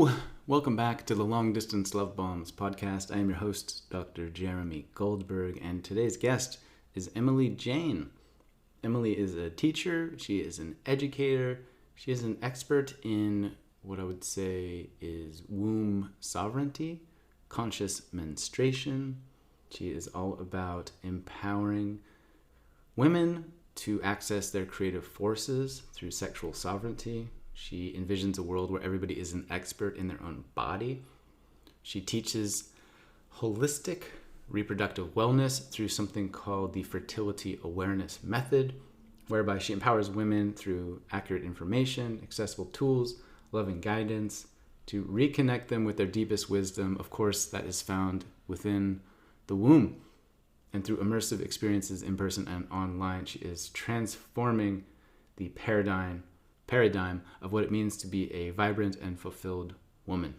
Hello! Welcome back to the Long Distance Love Bombs podcast. I am your host, Dr. Jeremy Goldberg, and today's guest is Emily Jane. Emily is a teacher, she is an educator, she is an expert in what I would say is womb sovereignty, conscious menstruation. She is all about empowering women to access their creative forces through sexual sovereignty. She envisions a world where everybody is an expert in their own body. She teaches holistic reproductive wellness through something called the Fertility Awareness Method, whereby she empowers women through accurate information, accessible tools, loving guidance, to reconnect them with their deepest wisdom. Of course, that is found within the womb. And through immersive experiences in person and online, she is transforming the paradigm of what it means to be a vibrant and fulfilled woman.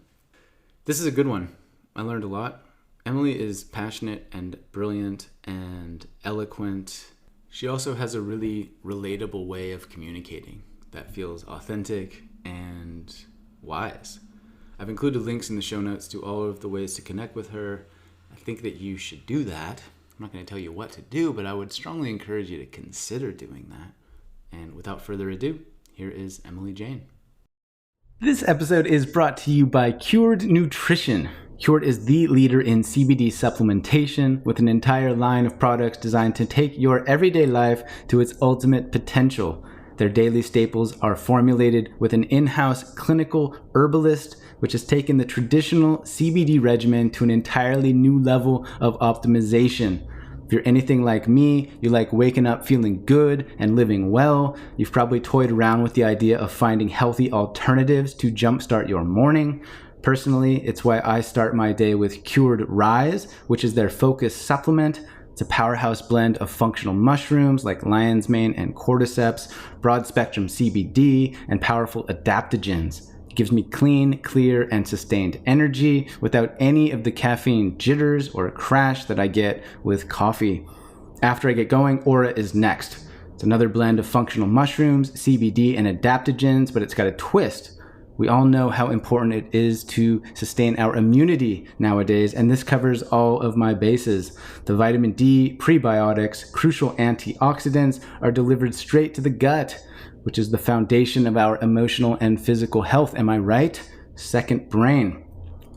This is a good one. I learned a lot. Emily is passionate and brilliant and eloquent. She also has a really relatable way of communicating that feels authentic and wise. I've included links in the show notes to all of the ways to connect with her. I think that you should do that. I'm not going to tell you what to do, but I would strongly encourage you to consider doing that. And without further ado, here is Emily Jane. This episode is brought to you by Cured Nutrition. Cured is the leader in CBD supplementation with an entire line of products designed to take your everyday life to its ultimate potential. Their daily staples are formulated with an in-house clinical herbalist, which has taken the traditional CBD regimen to an entirely new level of optimization. If you're anything like me, you like waking up feeling good and living well. You've probably toyed around with the idea of finding healthy alternatives to jumpstart your morning. Personally, it's why I start my day with Cured Rise, which is their focus supplement. It's a powerhouse blend of functional mushrooms like lion's mane and cordyceps, broad spectrum CBD, and powerful adaptogens. It gives me clean, clear, and sustained energy without any of the caffeine jitters or crash that I get with coffee. After I get going, Aura is next. It's another blend of functional mushrooms, CBD, and adaptogens, but it's got a twist. We all know how important it is to sustain our immunity nowadays, and this covers all of my bases. The vitamin D, prebiotics, crucial antioxidants are delivered straight to the gut, which is the foundation of our emotional and physical health. Am I right? Second brain.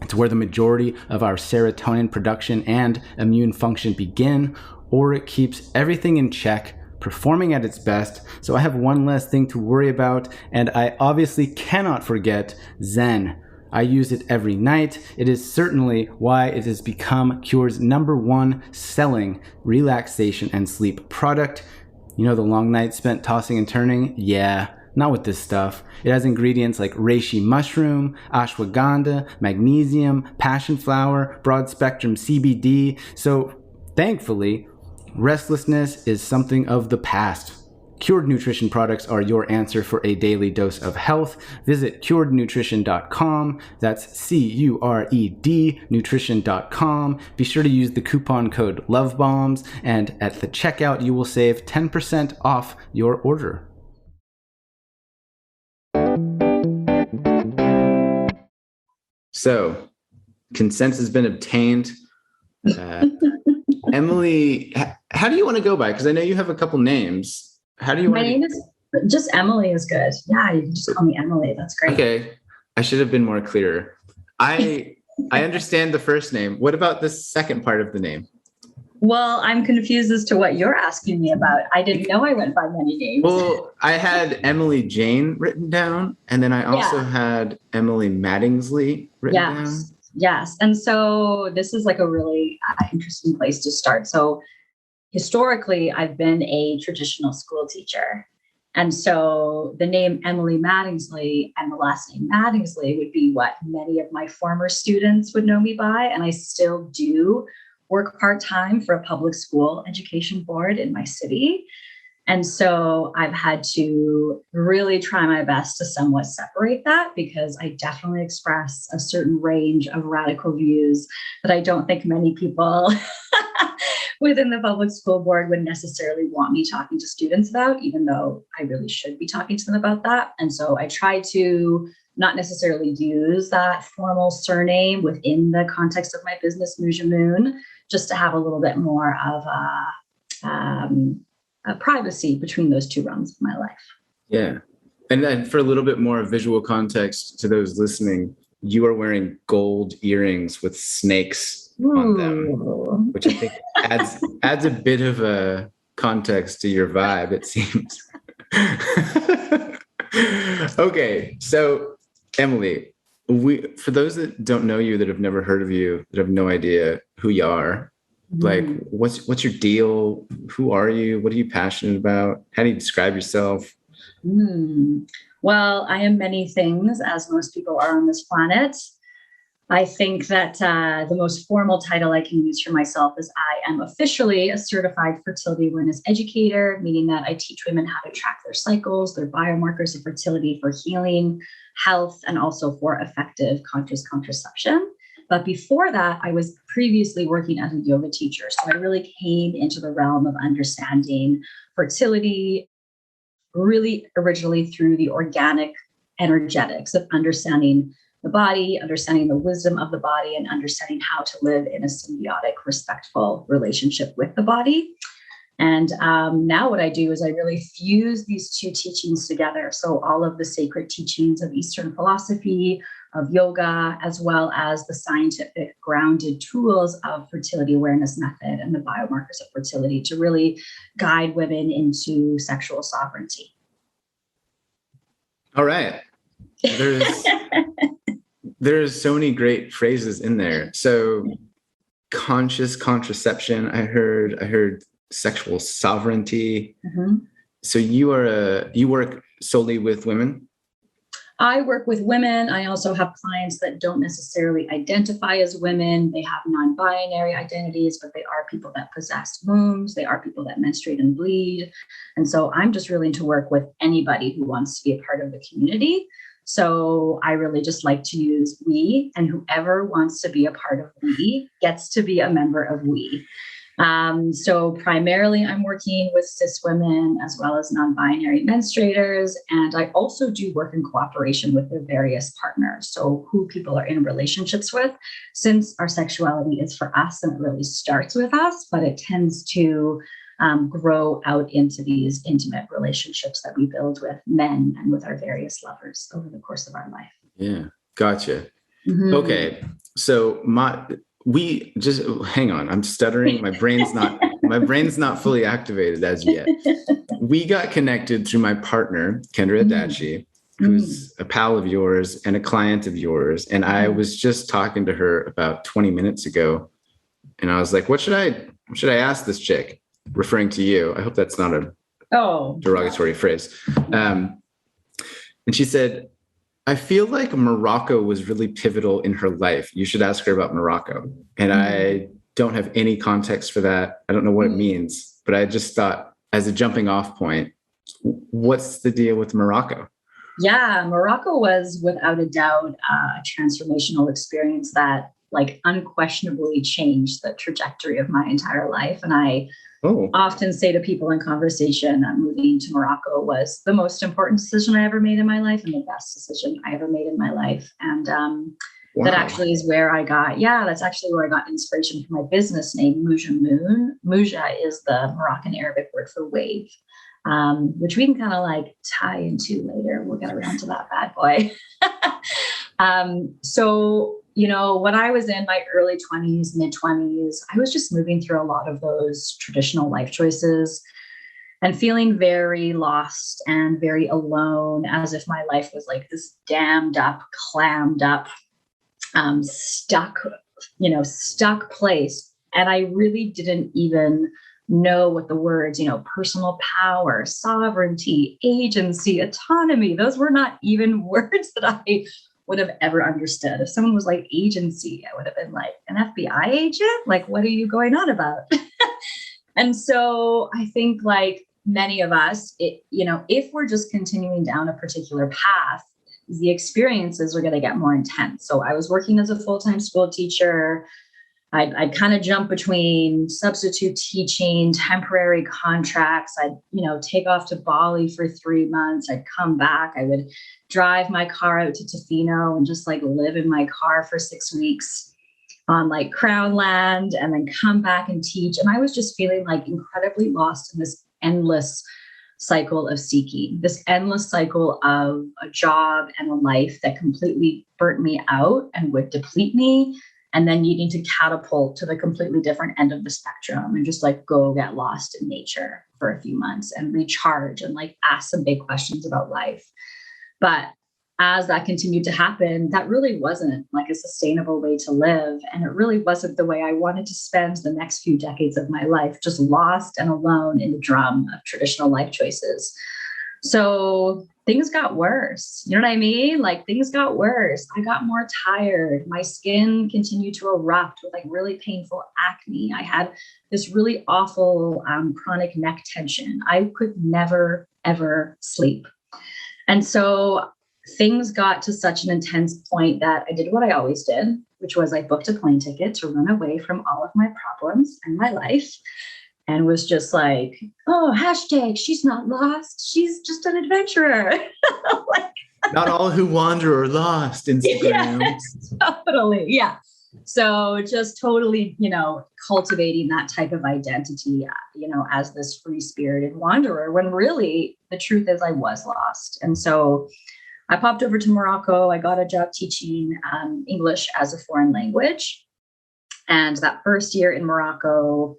It's where the majority of our serotonin production and immune function begin, or it keeps everything in check, performing at its best. So I have one less thing to worry about, and I obviously cannot forget Zen. I use it every night. It is certainly why it has become Cure's #1 selling relaxation and sleep product. You know the long nights spent tossing and turning? Yeah, not with this stuff. It has ingredients like reishi mushroom, ashwagandha, magnesium, passion flower, broad spectrum CBD. So thankfully, restlessness is something of the past. Cured Nutrition products are your answer for a daily dose of health. Visit curednutrition.com. That's CURED nutrition.com. Be sure to use the coupon code LOVEBOMBS, and at the checkout you will save 10% off your order. So, consent has been obtained. Emily, how do you want to go by? Because I know you have a couple names. How do you want My name is just Emily is good. Yeah, you can just call me Emily. That's great. Okay. I should have been more clear. I understand the first name. What about the second part of the name? Well, I'm confused as to what you're asking me about. I didn't know I went by many names. Well, I had Emily Jane written down, and then I also had Emily Mattingsley written down. Yes. And so this is like a really interesting place to start. So historically, I've been a traditional school teacher. And so the name Emily Mattingsley and the last name Mattingsley would be what many of my former students would know me by. And I still do work part-time for a public school education board in my city. And so I've had to really try my best to somewhat separate that, because I definitely express a certain range of radical views that I don't think many people within the public school board would necessarily want me talking to students about, even though I really should be talking to them about that. And so I try to not necessarily use that formal surname within the context of my business, Muja Moon, just to have a little bit more of a privacy between those two realms of my life. Yeah. And then for a little bit more visual context to those listening, you are wearing gold earrings with snakes on them, which I think adds a bit of a context to your vibe, it seems. Okay, so Emily, for those that don't know you, that have never heard of you, that have no idea who you are, like what's your deal? Who are you? What are you passionate about? How do you describe yourself? Well, I am many things, as most people are on this planet. I think that the most formal title I can use for myself is I am officially a certified fertility awareness educator, meaning that I teach women how to track their cycles, their biomarkers of fertility for healing, health, and also for effective conscious contraception. But before that, I was previously working as a yoga teacher. So I really came into the realm of understanding fertility really originally through the organic energetics of understanding the body, understanding the wisdom of the body, and understanding how to live in a symbiotic, respectful relationship with the body. And now what I do is I really fuse these two teachings together. So all of the sacred teachings of Eastern philosophy, of yoga, as well as the scientific grounded tools of fertility awareness method and the biomarkers of fertility to really guide women into sexual sovereignty. All right. There's so many great phrases in there. So conscious contraception, I heard sexual sovereignty. So you work solely with women? I work with women. I also have clients that don't necessarily identify as women. They have non-binary identities, but they are people that possess wombs. They are people that menstruate and bleed. And so I'm just willing to work with anybody who wants to be a part of the community. So I really just like to use we, and whoever wants to be a part of we gets to be a member of we. So primarily I'm working with cis women as well as non-binary menstruators. And I also do work in cooperation with their various partners. So who people are in relationships with, since our sexuality is for us and it really starts with us, but it tends to grow out into these intimate relationships that we build with men and with our various lovers over the course of our life. Yeah. Gotcha. Okay. So we just hang on. I'm stuttering. My brain's not fully activated as yet. We got connected through my partner, Kendra Adachi, who's a pal of yours and a client of yours. And I was just talking to her about 20 minutes ago. And I was like, what should I ask this chick? Referring to you. I hope that's not a derogatory phrase. And she said, I feel like Morocco was really pivotal in her life. You should ask her about Morocco. And I don't have any context for that. I don't know what it means, but I just thought as a jumping off point, what's the deal with Morocco? Yeah, Morocco was without a doubt a transformational experience that like unquestionably changed the trajectory of my entire life. And I often say to people in conversation that moving to Morocco was the most important decision I ever made in my life and the best decision I ever made in my life. And that actually is where that's actually where I got inspiration for my business name, Muja Moon. Muja is the Moroccan Arabic word for wave, which we can kind of like tie into later. We'll get around to that bad boy. So, when I was in my early 20s, mid 20s, I was just moving through a lot of those traditional life choices and feeling very lost and very alone, as if my life was like this dammed up, clammed up, stuck place. And I really didn't even know what the words, personal power, sovereignty, agency, autonomy, those were not even words that I would have ever understood. If someone was like agency, I would have been like, an FBI agent? Like, what are you going on about? And so I think like many of us, if we're just continuing down a particular path, the experiences are going to get more intense. So I was working as a full-time school teacher. I'd kind of jump between substitute teaching, temporary contracts. I'd, take off to Bali for 3 months. I'd come back. I would drive my car out to Tofino and just like live in my car for 6 weeks on like Crown land, and then come back and teach. And I was just feeling like incredibly lost in this endless cycle of seeking, this endless cycle of a job and a life that completely burnt me out and would deplete me, and then needing to catapult to the completely different end of the spectrum and just like go get lost in nature for a few months and recharge and like ask some big questions about life. But as that continued to happen, that really wasn't like a sustainable way to live. And it really wasn't the way I wanted to spend the next few decades of my life, just lost and alone in the drum of traditional life choices. So things got worse. You know what I mean? Like things got worse. I got more tired. My skin continued to erupt with like really painful acne. I had this really awful chronic neck tension. I could never, ever sleep. And so things got to such an intense point that I did what I always did, which was I booked a plane ticket to run away from all of my problems and my life, and was just like, oh, hashtag, she's not lost. She's just an adventurer. Like, not all who wander are lost, Instagram. Yes, totally. Yeah. So just totally, cultivating that type of identity, as this free-spirited wanderer, when really the truth is I was lost. And so I popped over to Morocco. I got a job teaching English as a foreign language. And that first year in Morocco,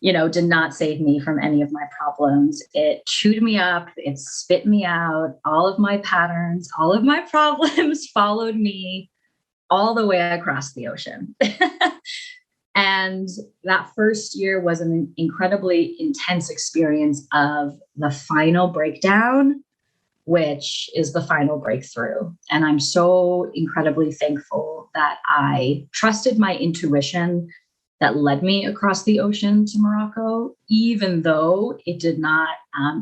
did not save me from any of my problems. It chewed me up. It spit me out. All of my patterns, all of my problems followed me all the way across the ocean. And that first year was an incredibly intense experience of the final breakdown, which is the final breakthrough. And I'm so incredibly thankful that I trusted my intuition that led me across the ocean to Morocco, even though it did not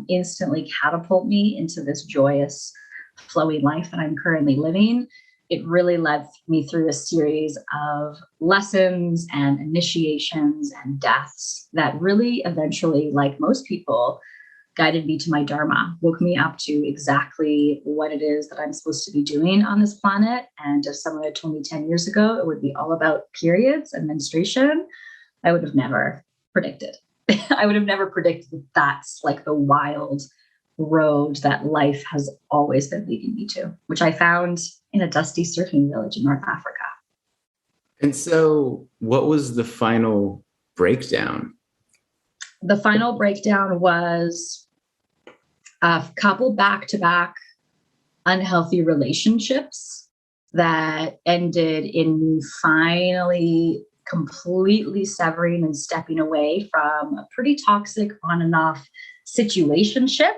instantly catapult me into this joyous, flowing life that I'm currently living. It really led me through a series of lessons and initiations and deaths that really eventually, like most people, guided me to my dharma, woke me up to exactly what it is that I'm supposed to be doing on this planet. And if someone had told me 10 years ago it would be all about periods and menstruation, I would have never predicted. I would have never predicted that that's like the wild road that life has always been leading me to, which I found in a dusty surfing village in North Africa. And so what was the final breakdown? The final breakdown was a couple back-to-back unhealthy relationships that ended in me finally completely severing and stepping away from a pretty toxic on and off situationship,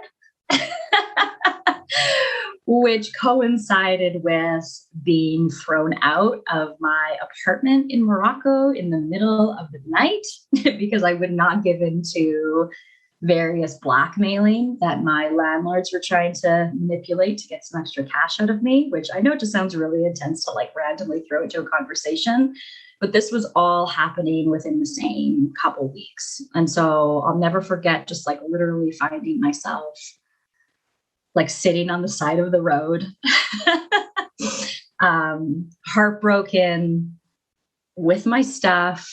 which coincided with being thrown out of my apartment in Morocco in the middle of the night because I would not give in to various blackmailing that my landlords were trying to manipulate to get some extra cash out of me, which I know it just sounds really intense to like randomly throw into a conversation, but this was all happening within the same couple weeks. And so I'll never forget just like literally finding myself like sitting on the side of the road, heartbroken with my stuff,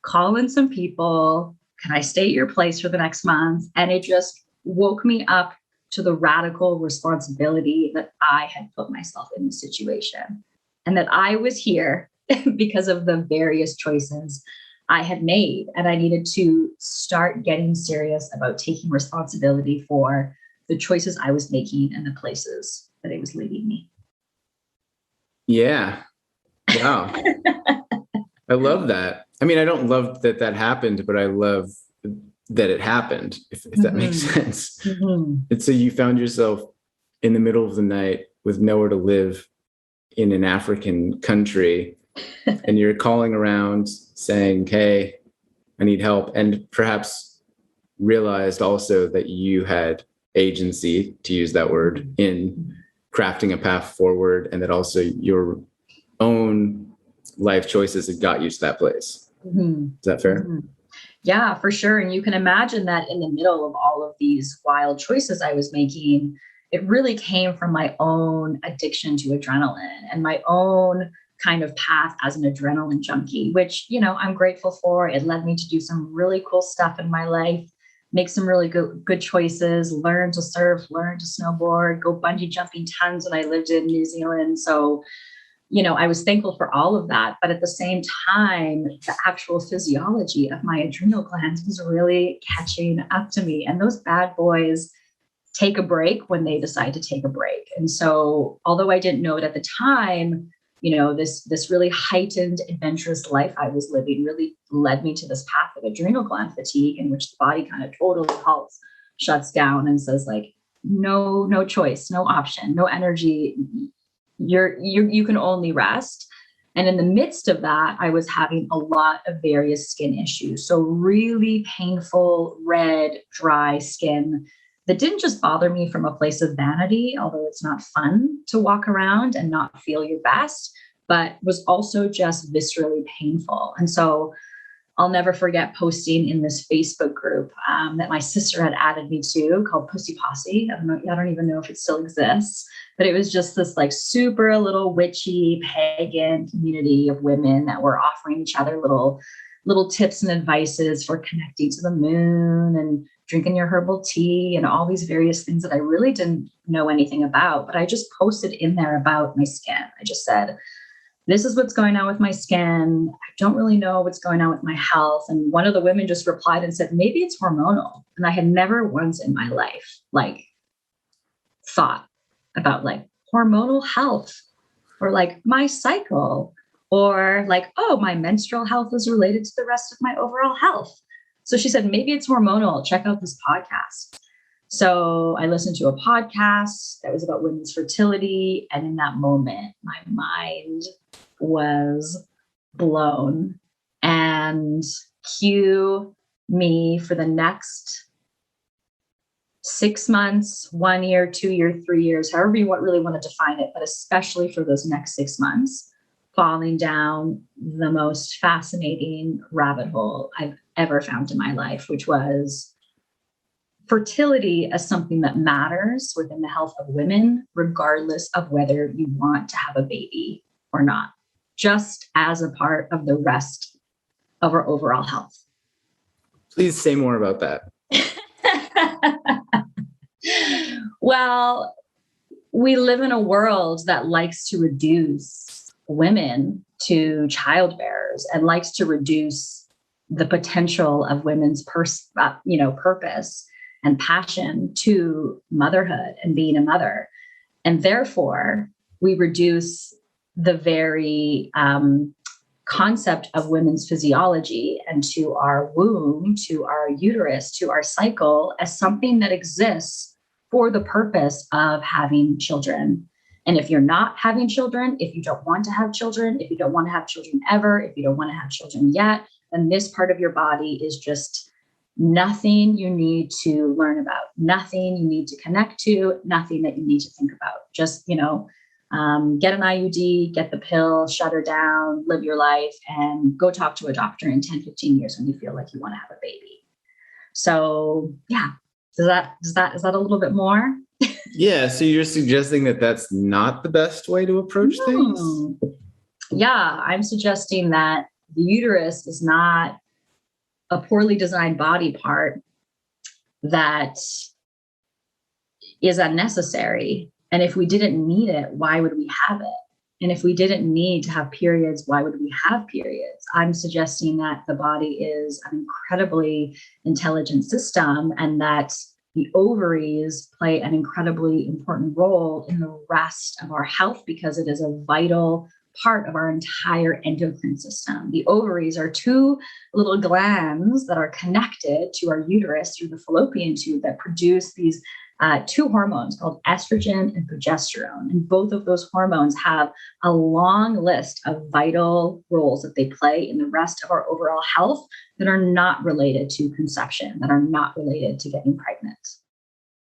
calling some people. Can I stay at your place for the next month? And it just woke me up to the radical responsibility that I had put myself in the situation and that I was here because of the various choices I had made. And I needed to start getting serious about taking responsibility for the choices I was making and the places that it was leading me. Yeah. Wow. I love that. I mean, I don't love that that happened, but I love that it happened, if that makes sense. Mm-hmm. And so you found yourself in the middle of the night with nowhere to live in an African country, and you're calling around saying, hey, I need help. And perhaps realized also that you had agency, to use that word, in crafting a path forward, and that also your own life choices that got you to that place. Mm-hmm. Is that fair? Mm-hmm. Yeah, for sure. And you can imagine that in the middle of all of these wild choices I was making, it really came from my own addiction to adrenaline and my own kind of path as an adrenaline junkie, which, I'm grateful for. It led me to do some really cool stuff in my life, make some really good choices, learn to surf, learn to snowboard, go bungee jumping tons when I lived in New Zealand. So I was thankful for all of that. But at the same time, the actual physiology of my adrenal glands was really catching up to me. And those bad boys take a break when they decide to take a break. And so, although I didn't know it at the time, this really heightened, adventurous life I was living really led me to this path of adrenal gland fatigue, in which the body kind of totally halts, shuts down, and says, like, no choice, no option, no energy. You can only rest. And in the midst of that, I was having a lot of various skin issues. So really painful, red, dry skin that didn't just bother me from a place of vanity, although it's not fun to walk around and not feel your best, but was also just viscerally painful. And so I'll never forget posting in this Facebook group that my sister had added me to, called Pussy Posse. I don't even know if it still exists, but it was just this like super little witchy pagan community of women that were offering each other little tips and advices for connecting to the moon and drinking your herbal tea and all these various things that I really didn't know anything about. But I just posted in there about my skin. I just said, this is what's going on with my skin. I don't really know what's going on with my health. And one of the women just replied and said, maybe it's hormonal. And I had never once in my life, thought about hormonal health or my cycle or oh, my menstrual health is related to the rest of my overall health. So she said, maybe it's hormonal. Check out this podcast. So I listened to a podcast that was about women's fertility. And in that moment, my mind was blown. And cue me for the next 6 months, 1 year, 2 year, 3 years, however you really want to define it, but especially for those next 6 months, falling down the most fascinating rabbit hole I've ever found in my life, which was fertility as something that matters within the health of women, regardless of whether you want to have a baby or not, just as a part of the rest of our overall health. Please say more about that. Well, we live in a world that likes to reduce women to childbearers and likes to reduce the potential of women's purpose and passion to motherhood and being a mother. And therefore, we reduce the very concept of women's physiology and to our womb, to our uterus, to our cycle as something that exists for the purpose of having children. And if you're not having children, if you don't want to have children, if you don't want to have children ever, if you don't want to have children yet, then this part of your body is just nothing you need to learn about, nothing you need to connect to, nothing that you need to think about. Just, get an IUD, get the pill, shut her down, live your life, and go talk to a doctor in 10, 15 years when you feel like you want to have a baby. So yeah, is that a little bit more? Yeah. So you're suggesting that that's not the best way to approach things? Yeah, I'm suggesting that the uterus is not a poorly designed body part that is unnecessary. And if we didn't need it, why would we have it? And if we didn't need to have periods, why would we have periods? I'm suggesting that the body is an incredibly intelligent system and that the ovaries play an incredibly important role in the rest of our health because it is a vital part of our entire endocrine system. The ovaries are two little glands that are connected to our uterus through the fallopian tube that produce these two hormones called estrogen and progesterone. And both of those hormones have a long list of vital roles that they play in the rest of our overall health that are not related to conception, that are not related to getting pregnant.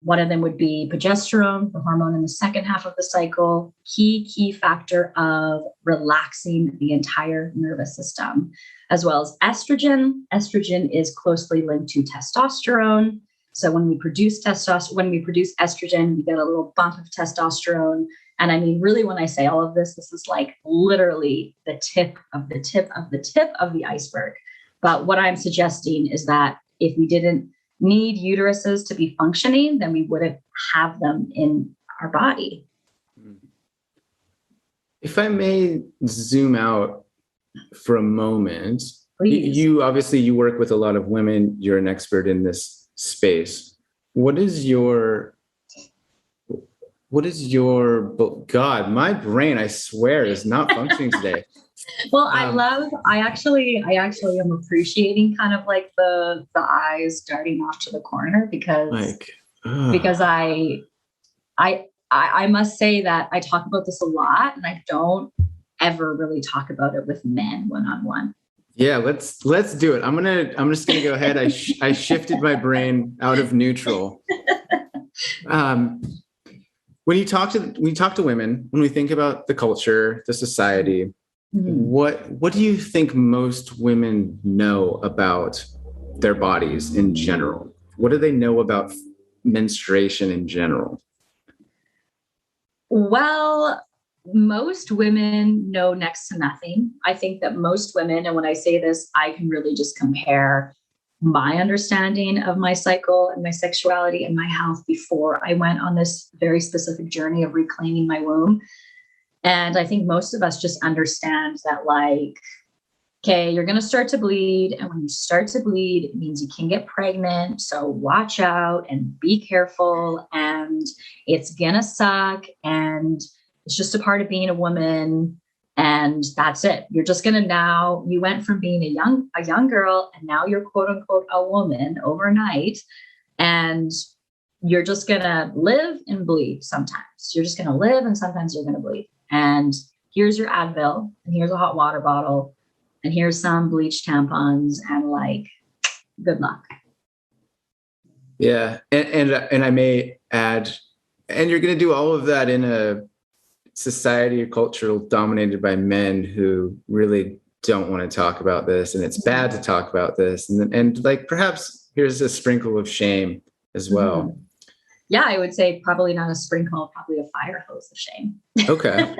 One of them would be progesterone, the hormone in the second half of the cycle, key factor of relaxing the entire nervous system, as well as estrogen. Estrogen is closely linked to testosterone. So when we produce estrogen, we get a little bump of testosterone. And I mean, really, when I say all of this, this is like literally the tip of the tip of the tip of the iceberg. But what I'm suggesting is that if we didn't need uteruses to be functioning, then we wouldn't have them in our body. If I may zoom out for a moment, Please. you obviously you work with a lot of women. You're an expert in this space. What is your God, my brain, I swear, is not functioning today. Well, I actually am appreciating kind of like the eyes darting off to the corner because I must say that I talk about this a lot and I don't ever really talk about it with men one-on-one. Yeah, let's do it. I'm just gonna go ahead. I shifted my brain out of neutral. When you talk to women, when we think about the culture, the society, what do you think most women know about their bodies in general? What do they know about menstruation in general? Well, most women know next to nothing. I think that most women, and when I say this, I can really just compare my understanding of my cycle and my sexuality and my health before I went on this very specific journey of reclaiming my womb. And I think most of us just understand that, like, okay, you're going to start to bleed. And when you start to bleed, it means you can get pregnant. So watch out and be careful. And it's going to suck. And it's just a part of being a woman. And that's it. You're just going to you went from being a young girl and now you're quote unquote a woman overnight. And you're just going to live and bleed sometimes. You're just going to live and sometimes you're going to bleed. And here's your Advil and here's a hot water bottle and here's some bleach tampons and like, good luck. Yeah. And I may add, and you're going to do all of that in a society or culture dominated by men who really don't want to talk about this. And it's bad to talk about this. And like, perhaps here's a sprinkle of shame as well. Mm-hmm. Yeah, I would say probably not a sprinkle, probably a fire hose of shame. Okay.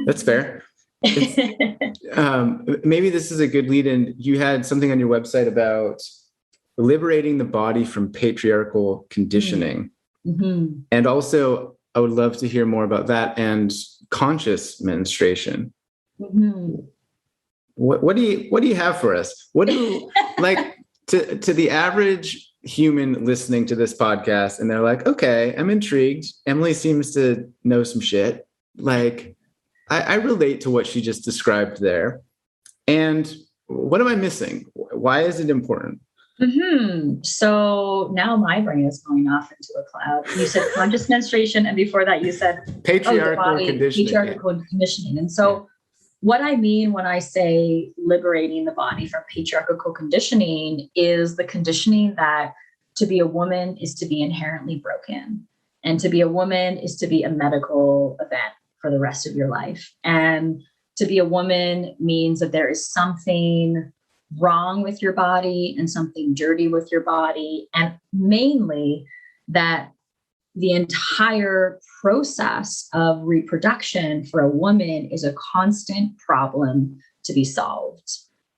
That's fair. Maybe this is a good lead in. You had something on your website about liberating the body from patriarchal conditioning. Mm-hmm. And also, I would love to hear more about that and conscious menstruation. Mm-hmm. What do you have for us? What do like to the average human listening to this podcast, and they're like, okay, I'm intrigued. Emily seems to know some shit. Like, I relate to what she just described there. And what am I missing? Why is it important? Mm-hmm. So now my brain is going off into a cloud. You said conscious menstruation, and before that you said patriarchal conditioning. And so what I mean when I say liberating the body from patriarchal conditioning is the conditioning that to be a woman is to be inherently broken, and to be a woman is to be a medical event for the rest of your life. And to be a woman means that there is something wrong with your body and something dirty with your body. And mainly that the entire process of reproduction for a woman is a constant problem to be solved,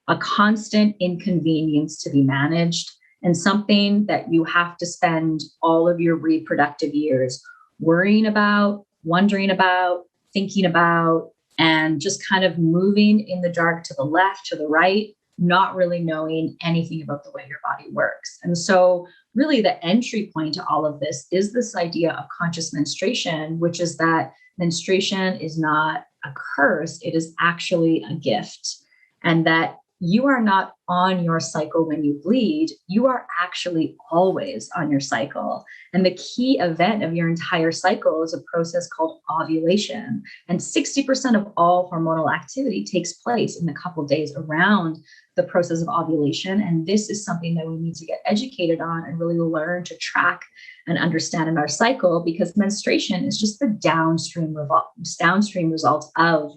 a constant inconvenience to be managed, and something that you have to spend all of your reproductive years worrying about, wondering about, thinking about, and just kind of moving in the dark to the left, to the right, not really knowing anything about the way your body works. And so really the entry point to all of this is this idea of conscious menstruation, which is that menstruation is not a curse, it is actually a gift. And that you are not on your cycle when you bleed. You are actually always on your cycle. And the key event of your entire cycle is a process called ovulation. And 60% of all hormonal activity takes place in the couple days around the process of ovulation. And this is something that we need to get educated on and really learn to track and understand in our cycle, because menstruation is just the downstream result of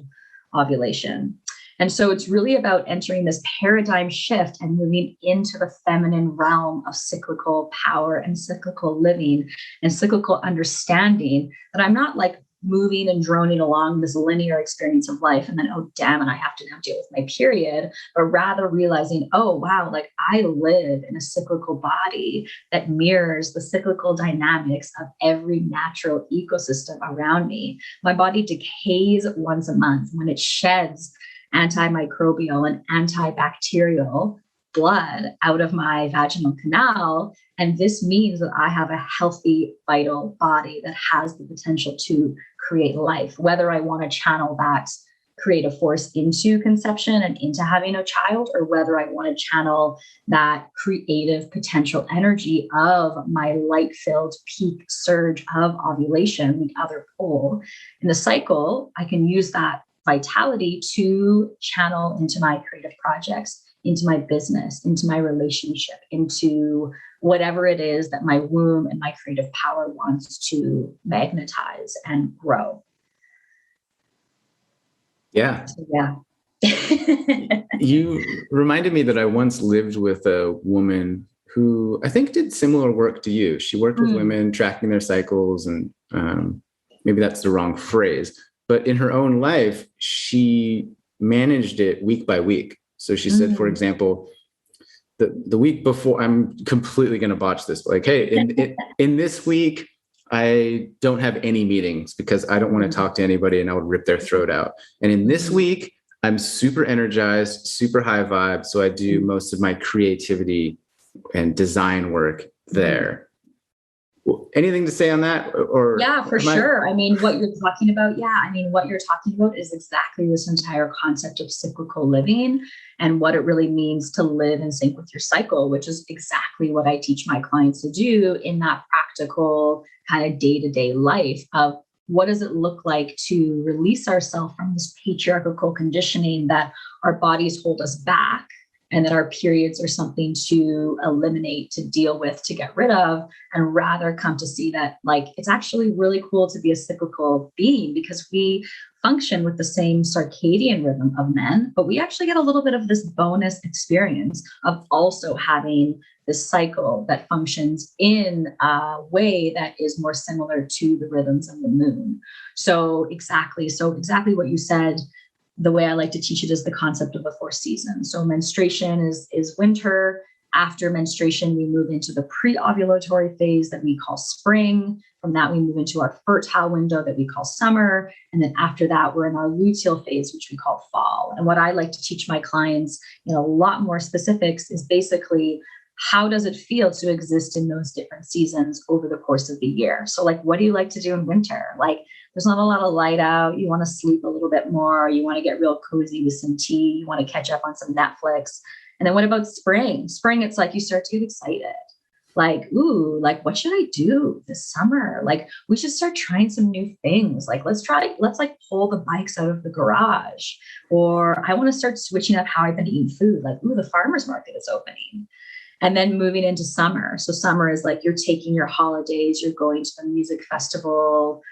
ovulation. And so it's really about entering this paradigm shift and moving into the feminine realm of cyclical power and cyclical living and cyclical understanding, that I'm not like moving and droning along this linear experience of life and then, oh, damn, and I have to now deal with my period, but rather realizing, oh, wow, like I live in a cyclical body that mirrors the cyclical dynamics of every natural ecosystem around me. My body decays once a month when it sheds antimicrobial and antibacterial blood out of my vaginal canal. And this means that I have a healthy, vital body that has the potential to create life, whether I want to channel that creative force into conception and into having a child, or whether I want to channel that creative potential energy of my light-filled peak surge of ovulation, the other pole in the cycle. I can use that vitality to channel into my creative projects, into my business, into my relationship, into whatever it is that my womb and my creative power wants to magnetize and grow. Yeah. So, yeah. You reminded me that I once lived with a woman who I think did similar work to you. She worked with women, tracking their cycles, and maybe that's the wrong phrase, but in her own life, she managed it week by week. So she said, for example, the week before, I'm completely going to botch this, but like, hey, in this week, I don't have any meetings because I don't want to talk to anybody and I would rip their throat out. And in this week, I'm super energized, super high vibe. So I do most of my creativity and design work there. Anything to say on that? Or yeah, for sure. I mean, what you're talking about, what you're talking about is exactly this entire concept of cyclical living and what it really means to live in sync with your cycle, which is exactly what I teach my clients to do in that practical kind of day-to-day life of what does it look like to release ourselves from this patriarchal conditioning that our bodies hold us back, and that our periods are something to eliminate, to deal with, to get rid of, and rather come to see that like it's actually really cool to be a cyclical being, because we function with the same circadian rhythm of men, but we actually get a little bit of this bonus experience of also having this cycle that functions in a way that is more similar to the rhythms of the moon. So exactly what you said. The way I like to teach it is the concept of the 4 seasons. So menstruation is winter. After menstruation, we move into the pre-ovulatory phase that we call spring. From that, we move into our fertile window that we call summer. And then after that, we're in our luteal phase, which we call fall. And what I like to teach my clients in a lot more specifics is basically, how does it feel to exist in those different seasons over the course of the year? So like, what do you like to do in winter? Like, there's not a lot of light out. You want to sleep a little bit more. You want to get real cozy with some tea. You want to catch up on some Netflix. And then what about spring? Spring, it's like you start to get excited. Like, ooh, like what should I do this summer? Like we should start trying some new things. Like let's like pull the bikes out of the garage. Or I want to start switching up how I've been eating food. Like, ooh, the farmer's market is opening. And then moving into summer. So summer is like you're taking your holidays, you're going to the music festival,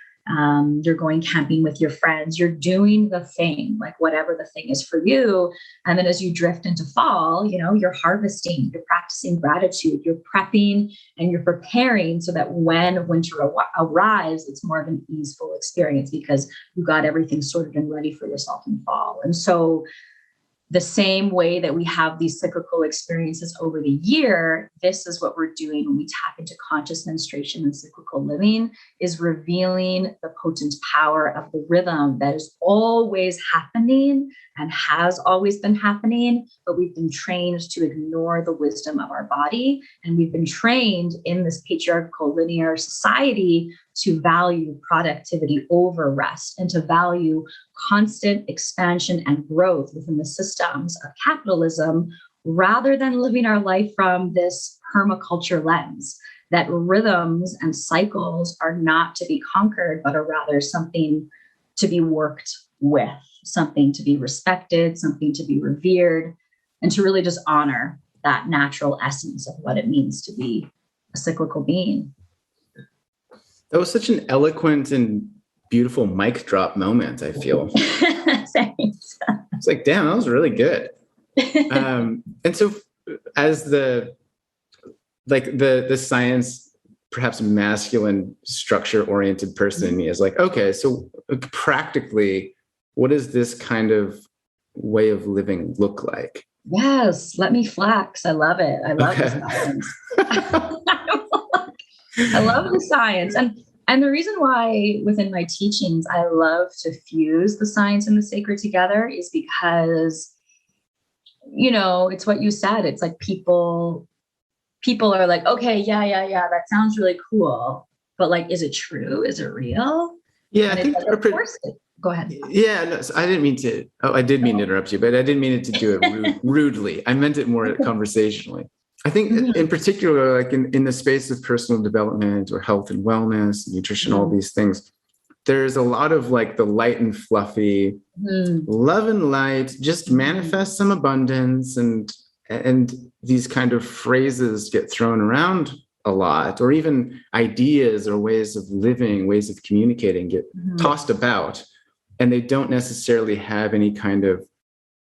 you're going camping with your friends, you're doing the thing, like whatever the thing is for you. And then as you drift into fall, you're harvesting, you're practicing gratitude, you're prepping and you're preparing so that when winter arrives, it's more of an easeful experience because you got everything sorted and ready for yourself in fall. And so the same way that we have these cyclical experiences over the year, this is what we're doing when we tap into conscious menstruation and cyclical living, is revealing the potent power of the rhythm that is always happening and has always been happening, but we've been trained to ignore the wisdom of our body. And we've been trained in this patriarchal linear society to value productivity over rest and to value constant expansion and growth within the systems of capitalism, rather than living our life from this permaculture lens, that rhythms and cycles are not to be conquered, but are rather something to be worked with, something to be respected, something to be revered, and to really just honor that natural essence of what it means to be a cyclical being. That was such an eloquent and beautiful mic drop moment, I feel. Thanks. It's like, damn, that was really good. And so as the science, perhaps masculine structure oriented person in me is like, okay, so practically, what does this kind of way of living look like? Yes, let me flex. I love it. I love the science. I love the science. And the reason why within my teachings, I love to fuse the science and the sacred together is because, it's what you said. It's like people are like, okay, yeah, that sounds really cool. But like, is it true? Is it real? Yeah, and I think of course go ahead. Yeah, no, so I didn't mean to. Oh, I did mean to interrupt you, but I didn't mean it to do it rudely. I meant it more conversationally. I think in particular, like in the space of personal development or health and wellness, nutrition, all these things, there's a lot of like the light and fluffy, love and light, just manifest some abundance, and these kind of phrases get thrown around a lot, or even ideas or ways of living, ways of communicating get tossed about. And they don't necessarily have any kind of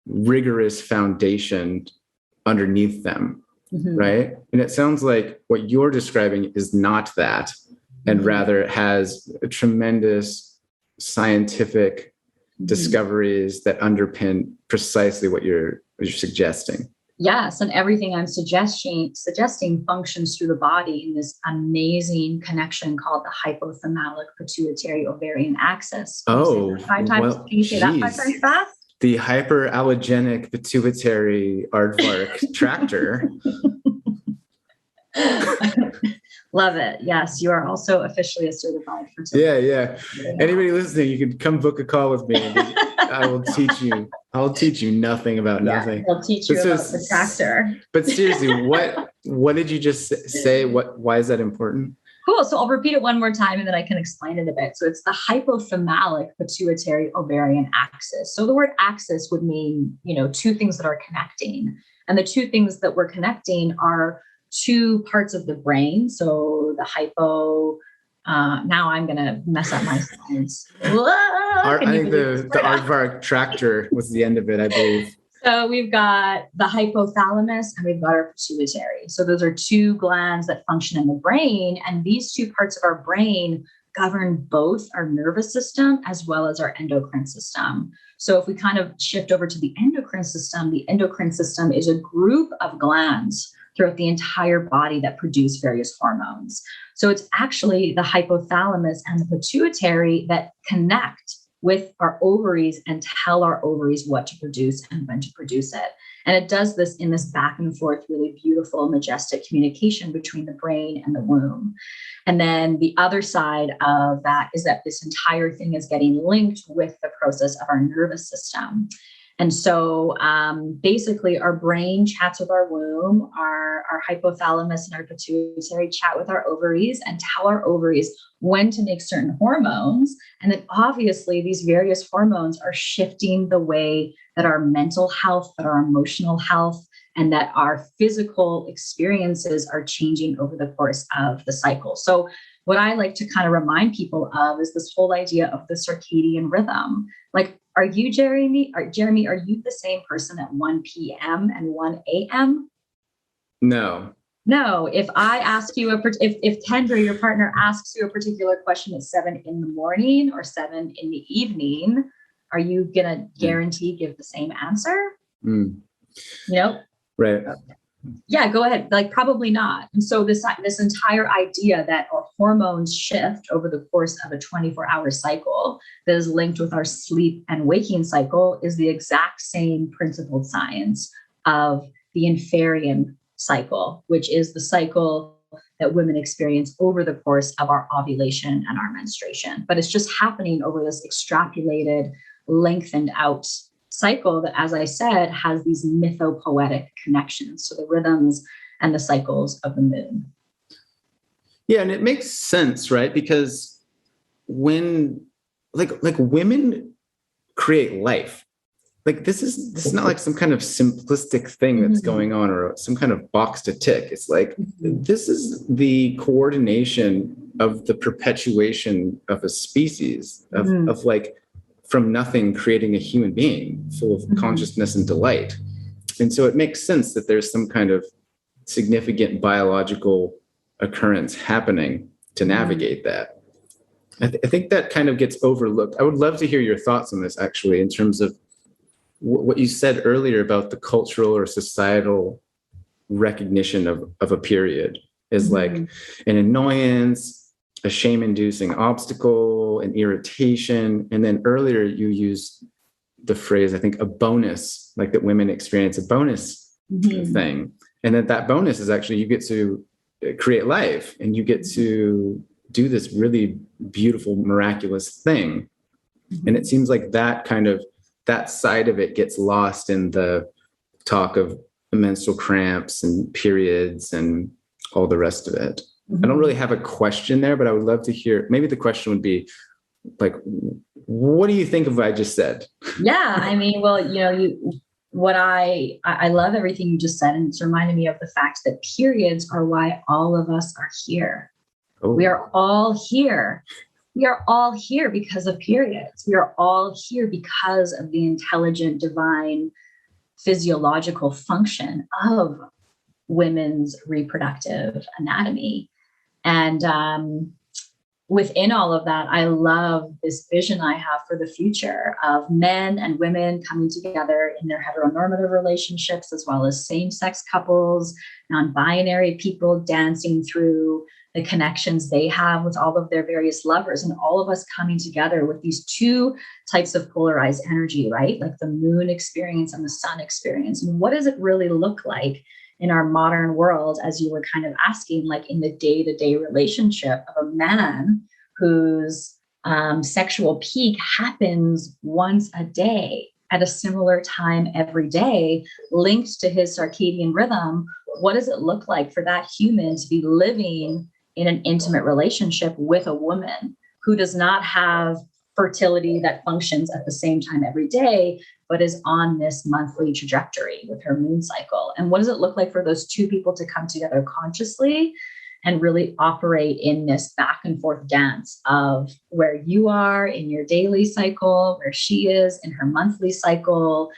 rigorous foundation underneath them, right? And it sounds like what you're describing is not that, and rather it has a tremendous scientific discoveries that underpin precisely what you're suggesting. Yes, and everything I'm suggesting functions through the body in this amazing connection called the hypothalamic pituitary ovarian axis. Oh, five times. Can you say that 5 times fast? The hyperallergenic pituitary aardvark tractor. Love it. Yes, you are also officially a certified fertility. Yeah. Anybody listening, you can come book a call with me. I will teach you. I'll teach you nothing about nothing. I'll teach you about the tractor. But seriously, what did you just say? Why is that important? Cool. So I'll repeat it one more time and then I can explain it a bit. So it's the hypothalamic pituitary ovarian axis. So the word axis would mean, two things that are connecting. And the two things that we're connecting are two parts of the brain. So the now I'm going to mess up my science. I think the aardvark tractor was the end of it, I believe. So we've got the hypothalamus and we've got our pituitary. So those are two glands that function in the brain. And these two parts of our brain govern both our nervous system as well as our endocrine system. So if we kind of shift over to the endocrine system is a group of glands throughout the entire body that produce various hormones. So it's actually the hypothalamus and the pituitary that connect with our ovaries and tell our ovaries what to produce and when to produce it. And it does this in this back and forth, really beautiful, majestic communication between the brain and the womb. And then the other side of that is that this entire thing is getting linked with the process of our nervous system. And so basically our brain chats with our womb, our hypothalamus and our pituitary chat with our ovaries and tell our ovaries when to make certain hormones. And then obviously these various hormones are shifting the way that our mental health, that our emotional health, and that our physical experiences are changing over the course of the cycle. So what I like to kind of remind people of is this whole idea of the circadian rhythm. Like, are you, Jeremy, are you the same person at 1 p.m. and 1 a.m.? No. If I ask you, if Kendra, your partner, asks you a particular question at 7 in the morning or 7 in the evening, are you going to guarantee give the same answer? Right. Yeah, go ahead. Like, probably not. And so this entire idea that our hormones shift over the course of a 24-hour cycle that is linked with our sleep and waking cycle is the exact same principled science of the inferian cycle, which is the cycle that women experience over the course of our ovulation and our menstruation. But it's just happening over this extrapolated, lengthened out cycle that, as I said, has these mythopoetic connections to the rhythms and the cycles of the moon. Yeah, and it makes sense, right? Because when like women create life. Like this is not like some kind of simplistic thing that's going on or some kind of box to tick. It's like this is the coordination of the perpetuation of a species of like from nothing creating a human being full of consciousness and delight. And so it makes sense that there's some kind of significant biological occurrence happening to navigate that. I think that kind of gets overlooked. I would love to hear your thoughts on this, actually, in terms of what you said earlier about the cultural or societal recognition of a period is like an annoyance, a shame-inducing obstacle, an irritation. And then earlier you used the phrase, I think, a bonus, like that women experience a bonus thing. And that bonus is actually you get to create life and you get to do this really beautiful, miraculous thing. And it seems like that side of it gets lost in the talk of menstrual cramps and periods and all the rest of it. I don't really have a question there, but I would love to hear, maybe the question would be like, what do you think of what I just said? Yeah, I mean, well, I love everything you just said. And it's reminded me of the fact that periods are why all of us are here. Oh. We are all here. We are all here because of periods. We are all here because of the intelligent, divine, physiological function of women's reproductive anatomy. And within all of that, I love this vision I have for the future of men and women coming together in their heteronormative relationships, as well as same-sex couples, non-binary people dancing through the connections they have with all of their various lovers, and all of us coming together with these two types of polarized energy, right? Like the moon experience and the sun experience. And what does it really look like in our modern world, as you were kind of asking, like in the day-to-day relationship of a man whose sexual peak happens once a day at a similar time every day, linked to his circadian rhythm? What does it look like for that human to be living in an intimate relationship with a woman who does not have fertility that functions at the same time every day, but is on this monthly trajectory with her moon cycle? And what does it look like for those two people to come together consciously and really operate in this back and forth dance of where you are in your daily cycle, where she is in her monthly cycle,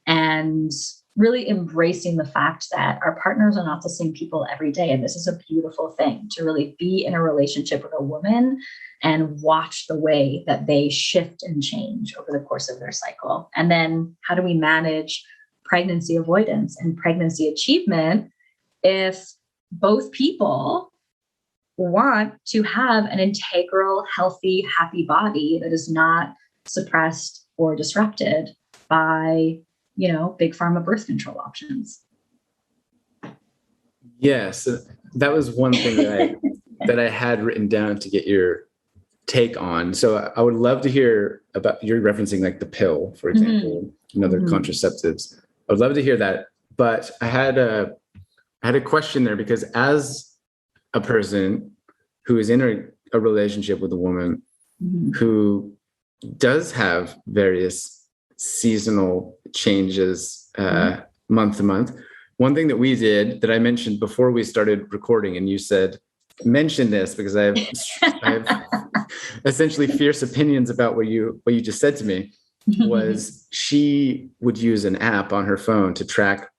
and really embracing the fact that our partners are not the same people every day. And this is a beautiful thing, to really be in a relationship with a woman and watch the way that they shift and change over the course of their cycle. And then how do we manage pregnancy avoidance and pregnancy achievement if both people want to have an integral, healthy, happy body that is not suppressed or disrupted by big pharma birth control options? Yes, that was one thing that I had written down to get your take on. So I would love to hear about, you're referencing like the pill, for example, and other contraceptives. I would love to hear that. But I had a question there, because as a person who is in a relationship with a woman who does have various seasonal changes month to month. One thing that we did that I mentioned before we started recording, and you said, mention this because I have essentially fierce opinions about what you just said to me, was she would use an app on her phone to track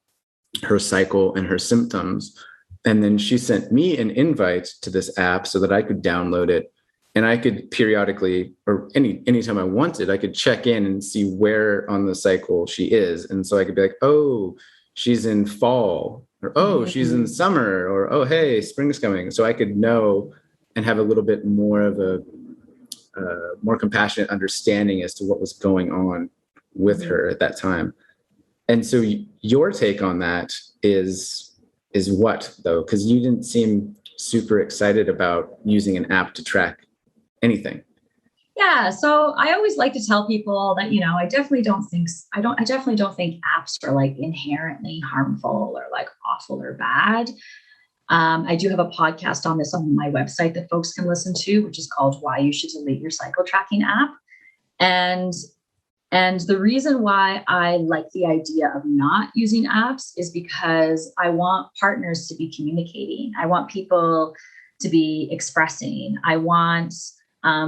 her cycle and her symptoms. And then she sent me an invite to this app so that I could download it. And I could periodically, or anytime I wanted, I could check in and see where on the cycle she is. And so I could be like, oh, she's in fall, or oh, she's in summer, or oh, hey, spring's coming. So I could know and have a little bit more of a more compassionate understanding as to what was going on with her at that time. And so your take on that is what, though? Because you didn't seem super excited about using an app to track anything? Yeah, so I always like to tell people that, I definitely don't think apps are like inherently harmful or like awful or bad. I do have a podcast on this on my website that folks can listen to, which is called Why You Should Delete Your Cycle Tracking App. And the reason why I like the idea of not using apps is because I want partners to be communicating. I want people to be expressing. I want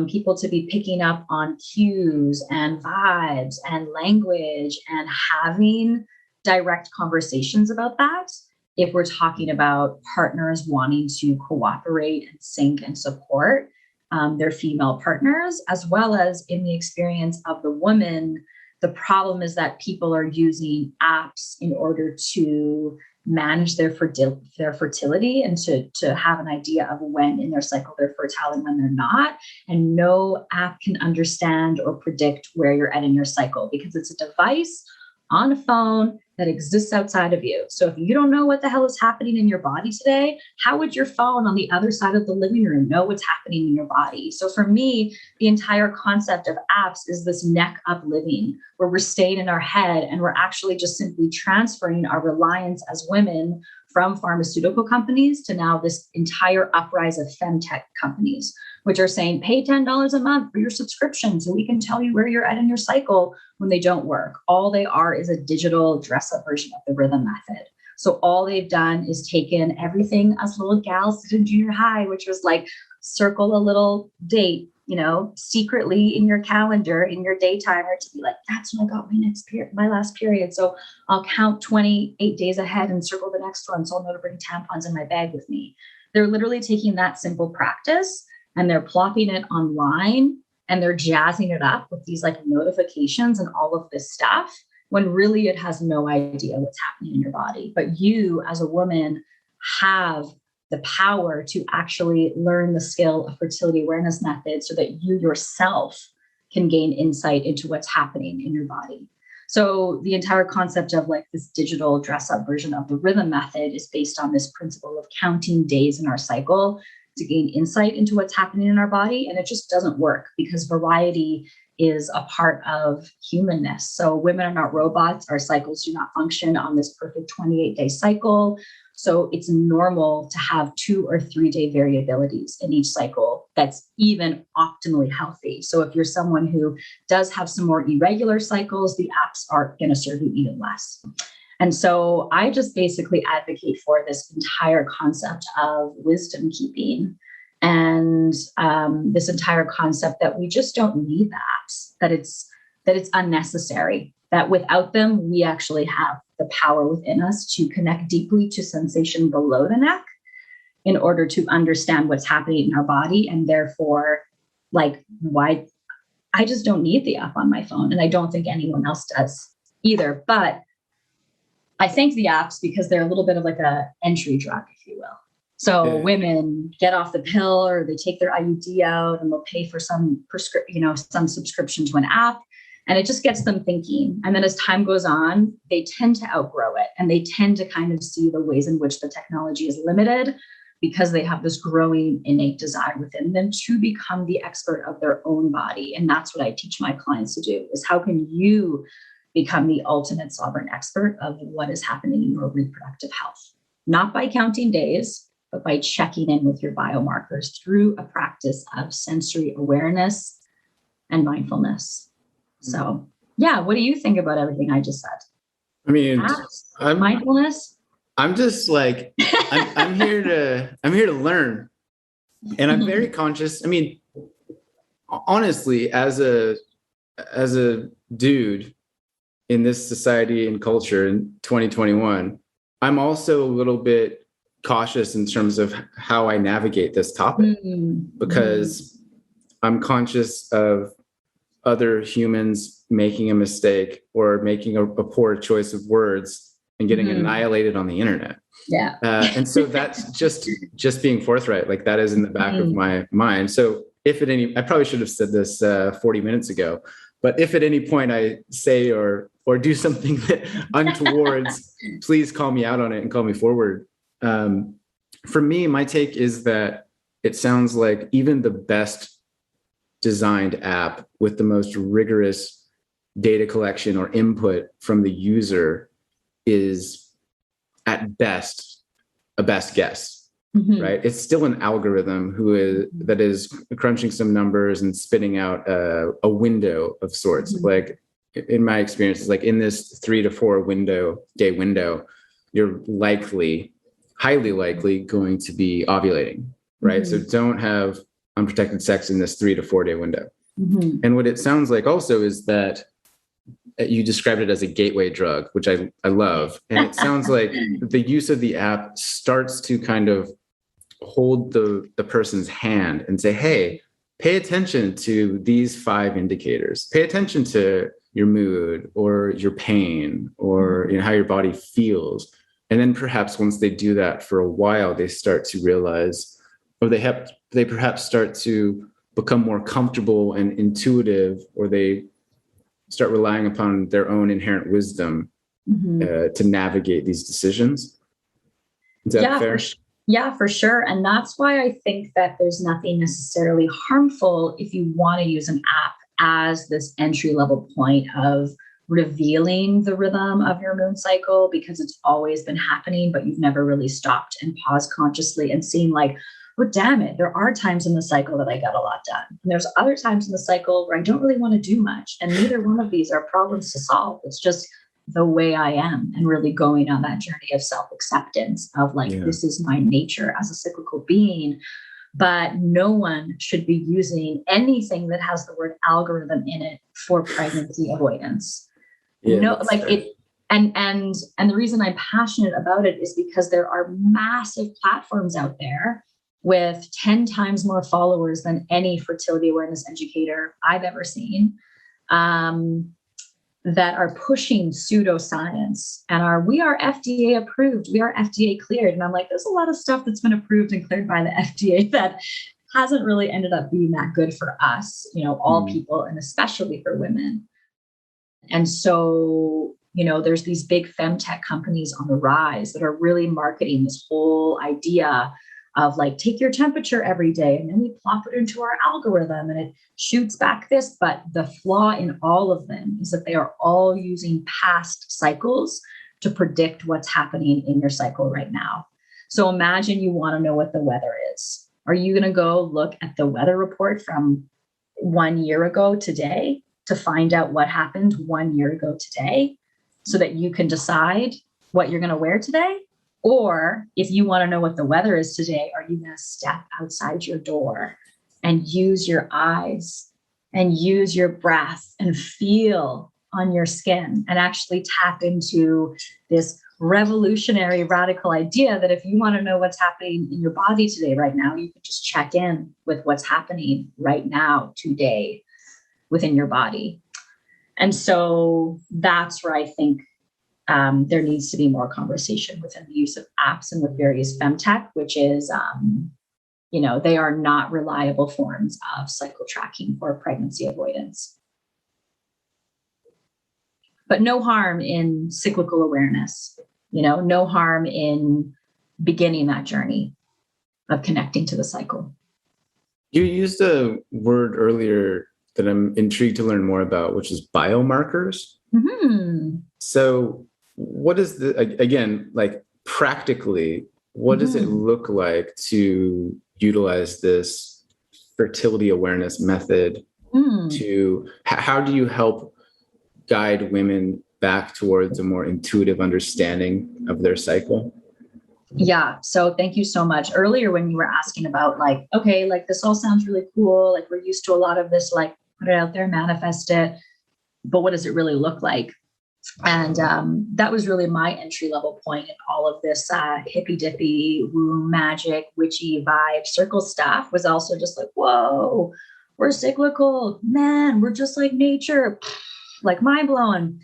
people to be picking up on cues and vibes and language and having direct conversations about that. If we're talking about partners wanting to cooperate and sync and support their female partners, as well as in the experience of the woman, the problem is that people are using apps in order to manage their fertility and to have an idea of when in their cycle they're fertile and when they're not. And no app can understand or predict where you're at in your cycle because it's a device on a phone that exists outside of you. So if you don't know what the hell is happening in your body today, how would your phone on the other side of the living room know what's happening in your body? So for me, the entire concept of apps is this neck up living where we're staying in our head and we're actually just simply transferring our reliance as women from pharmaceutical companies to now this entire uprise of femtech companies, which are saying, pay $10 a month for your subscription so we can tell you where you're at in your cycle when they don't work. All they are is a digital dress-up version of the rhythm method. So all they've done is taken everything us little gals did in junior high, which was like circle a little date, secretly in your calendar, in your day timer to be like, that's when I got my last period. So I'll count 28 days ahead and circle the next one. So I'll know to bring tampons in my bag with me. They're literally taking that simple practice and they're plopping it online and they're jazzing it up with these like notifications and all of this stuff when really it has no idea what's happening in your body. But you as a woman have the power to actually learn the skill of fertility awareness method so that you yourself can gain insight into what's happening in your body. So the entire concept of like this digital dress up version of the rhythm method is based on this principle of counting days in our cycle to gain insight into what's happening in our body. And it just doesn't work because variety is a part of humanness. So women are not robots. Our cycles do not function on this perfect 28-day cycle. So it's normal to have 2 or 3 day variabilities in each cycle that's even optimally healthy. So if you're someone who does have some more irregular cycles, the apps are going to serve you even less. And so I just basically advocate for this entire concept of wisdom keeping and this entire concept that we just don't need the apps, that it's unnecessary, that without them, we actually have the power within us to connect deeply to sensation below the neck in order to understand what's happening in our body. And therefore, like, why I just don't need the app on my phone. And I don't think anyone else does either. But I thank the apps because they're a little bit of like a entry drug, if you will. So women get off the pill or they take their IUD out and they'll pay for some subscription to an app. And it just gets them thinking. And then as time goes on, they tend to outgrow it. And they tend to kind of see the ways in which the technology is limited because they have this growing innate desire within them to become the expert of their own body. And that's what I teach my clients to do is how can you become the ultimate sovereign expert of what is happening in your reproductive health? Not by counting days, but by checking in with your biomarkers through a practice of sensory awareness and mindfulness. So, yeah, what do you think about everything I just said? I mean, mindfulness. I'm just like I'm here to learn, and I'm very conscious. I mean, honestly, as a dude in this society and culture in 2021, I'm also a little bit cautious in terms of how I navigate this topic because I'm conscious of other humans making a mistake or making a poor choice of words and getting annihilated on the internet. Yeah. And so that's just being forthright. Like that is in the back of my mind. So if at any, I probably should have said this 40 minutes ago, but if at any point I say or do something that untowards, please call me out on it and call me forward. for me, my take is that it sounds like even the best designed app with the most rigorous data collection or input from the user is at best a best guess, right? It's still an algorithm that is crunching some numbers and spitting out a window of sorts. Like in my experience, it's like in this 3 to 4 day window, you're highly likely going to be ovulating, right? So don't have unprotected sex in this 3 to 4 day window. And what it sounds like also is that you described it as a gateway drug, which I love. And it sounds like the use of the app starts to kind of hold the person's hand and say, hey, pay attention to these 5 indicators. Pay attention to your mood or your pain or how your body feels. And then perhaps once they do that for a while, they start to realize, or they perhaps start to become more comfortable and intuitive, or they start relying upon their own inherent wisdom to navigate these decisions. Is that fair? Yeah, for sure. And that's why I think that there's nothing necessarily harmful if you want to use an app as this entry level point of revealing the rhythm of your moon cycle, because it's always been happening, but you've never really stopped and paused consciously and seen like, oh, damn it, there are times in the cycle that I got a lot done. And there's other times in the cycle where I don't really want to do much. And neither one of these are problems to solve. It's just the way I am, and really going on that journey of self-acceptance of like, this is my nature as a cyclical being. But no one should be using anything that has the word algorithm in it for pregnancy avoidance. And the reason I'm passionate about it is because there are massive platforms out there with 10 times more followers than any fertility awareness educator I've ever seen, that are pushing pseudoscience and we are FDA approved, we are FDA cleared. And I'm like, there's a lot of stuff that's been approved and cleared by the FDA that hasn't really ended up being that good for us, all people, and especially for women. And so, there's these big femtech companies on the rise that are really marketing this whole idea of like, take your temperature every day, and then we plop it into our algorithm and it shoots back this. But the flaw in all of them is that they are all using past cycles to predict what's happening in your cycle right now. So imagine you want to know what the weather is. Are you going to go look at the weather report from 1 year ago today to find out what happened 1 year ago today so that you can decide what you're going to wear today? Or if you want to know what the weather is today, are you going to step outside your door and use your eyes and use your breath and feel on your skin and actually tap into this revolutionary, radical idea that if you want to know what's happening in your body today, right now, you can just check in with what's happening right now, today, within your body. And so that's where I think there needs to be more conversation within the use of apps and with various femtech, which is, they are not reliable forms of cycle tracking for pregnancy avoidance. But no harm in cyclical awareness, no harm in beginning that journey of connecting to the cycle. You used a word earlier that I'm intrigued to learn more about, which is biomarkers. So what is again, like practically, what does it look like to utilize this fertility awareness method how do you help guide women back towards a more intuitive understanding of their cycle? Yeah. So thank you so much. Earlier, when you were asking about like, okay, like this all sounds really cool. Like we're used to a lot of this, like put it out there, manifest it. But what does it really look like? And that was really my entry level point in all of this hippy dippy, woo magic, witchy vibe circle stuff was also just like, whoa, we're cyclical, man, we're just like nature, like mind blowing.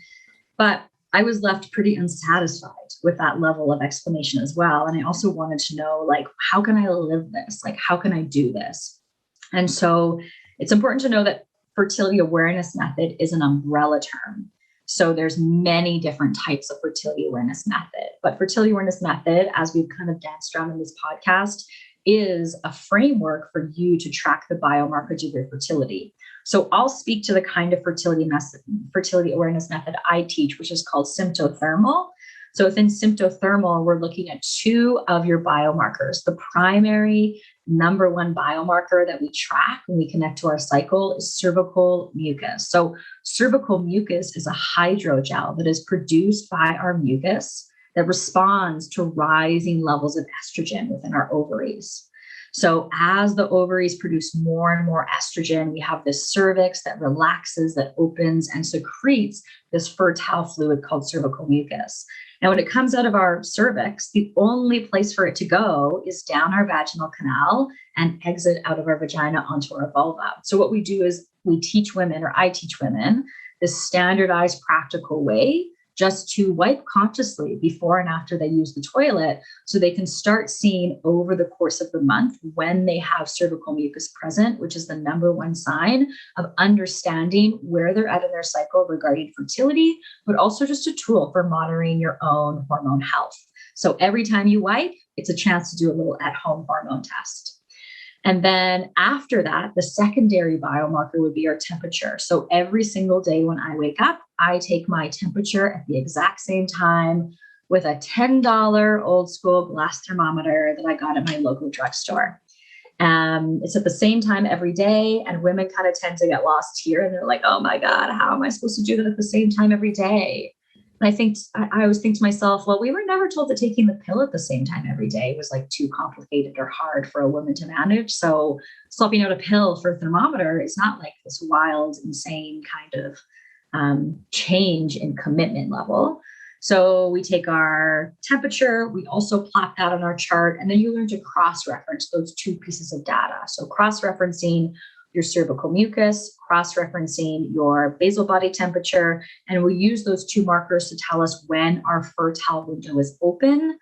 But I was left pretty unsatisfied with that level of explanation as well. And I also wanted to know, like, how can I live this? Like, how can I do this? And so it's important to know that fertility awareness method is an umbrella term. So there's many different types of fertility awareness method. But fertility awareness method, as we've kind of danced around in this podcast, is a framework for you to track the biomarkers of your fertility. So I'll speak to the kind of fertility awareness method I teach, which is called symptothermal. So within symptothermal, we're looking at two of your biomarkers. The primary number one biomarker that we track when we connect to our cycle is cervical mucus. So cervical mucus is a hydrogel that is produced by our mucus that responds to rising levels of estrogen within our ovaries. So as the ovaries produce more and more estrogen, we have this cervix that relaxes, that opens and secretes this fertile fluid called cervical mucus. Now, when it comes out of our cervix, the only place for it to go is down our vaginal canal and exit out of our vagina onto our vulva. So what we do is we teach women, or I teach women, this standardized practical way just to wipe consciously before and after they use the toilet, so they can start seeing over the course of the month when they have cervical mucus present, which is the number one sign of understanding where they're at in their cycle regarding fertility, but also just a tool for monitoring your own hormone health. So every time you wipe, it's a chance to do a little at-home hormone test. And then after that, the secondary biomarker would be our temperature. So every single day when I wake up, I take my temperature at the exact same time with a $10 old school glass thermometer that I got at my local drugstore. It's at the same time every day, and women kind of tend to get lost here, and they're like, oh my God, how am I supposed to do that at the same time every day? And I always think to myself, well, we were never told that taking the pill at the same time every day was like too complicated or hard for a woman to manage. So swapping out a pill for a thermometer is not like this wild, insane kind of change in commitment level. So we take our temperature, we also plot that on our chart, and then you learn to cross-reference those two pieces of data. So cross-referencing your cervical mucus, cross-referencing your basal body temperature, and we use those two markers to tell us when our fertile window is open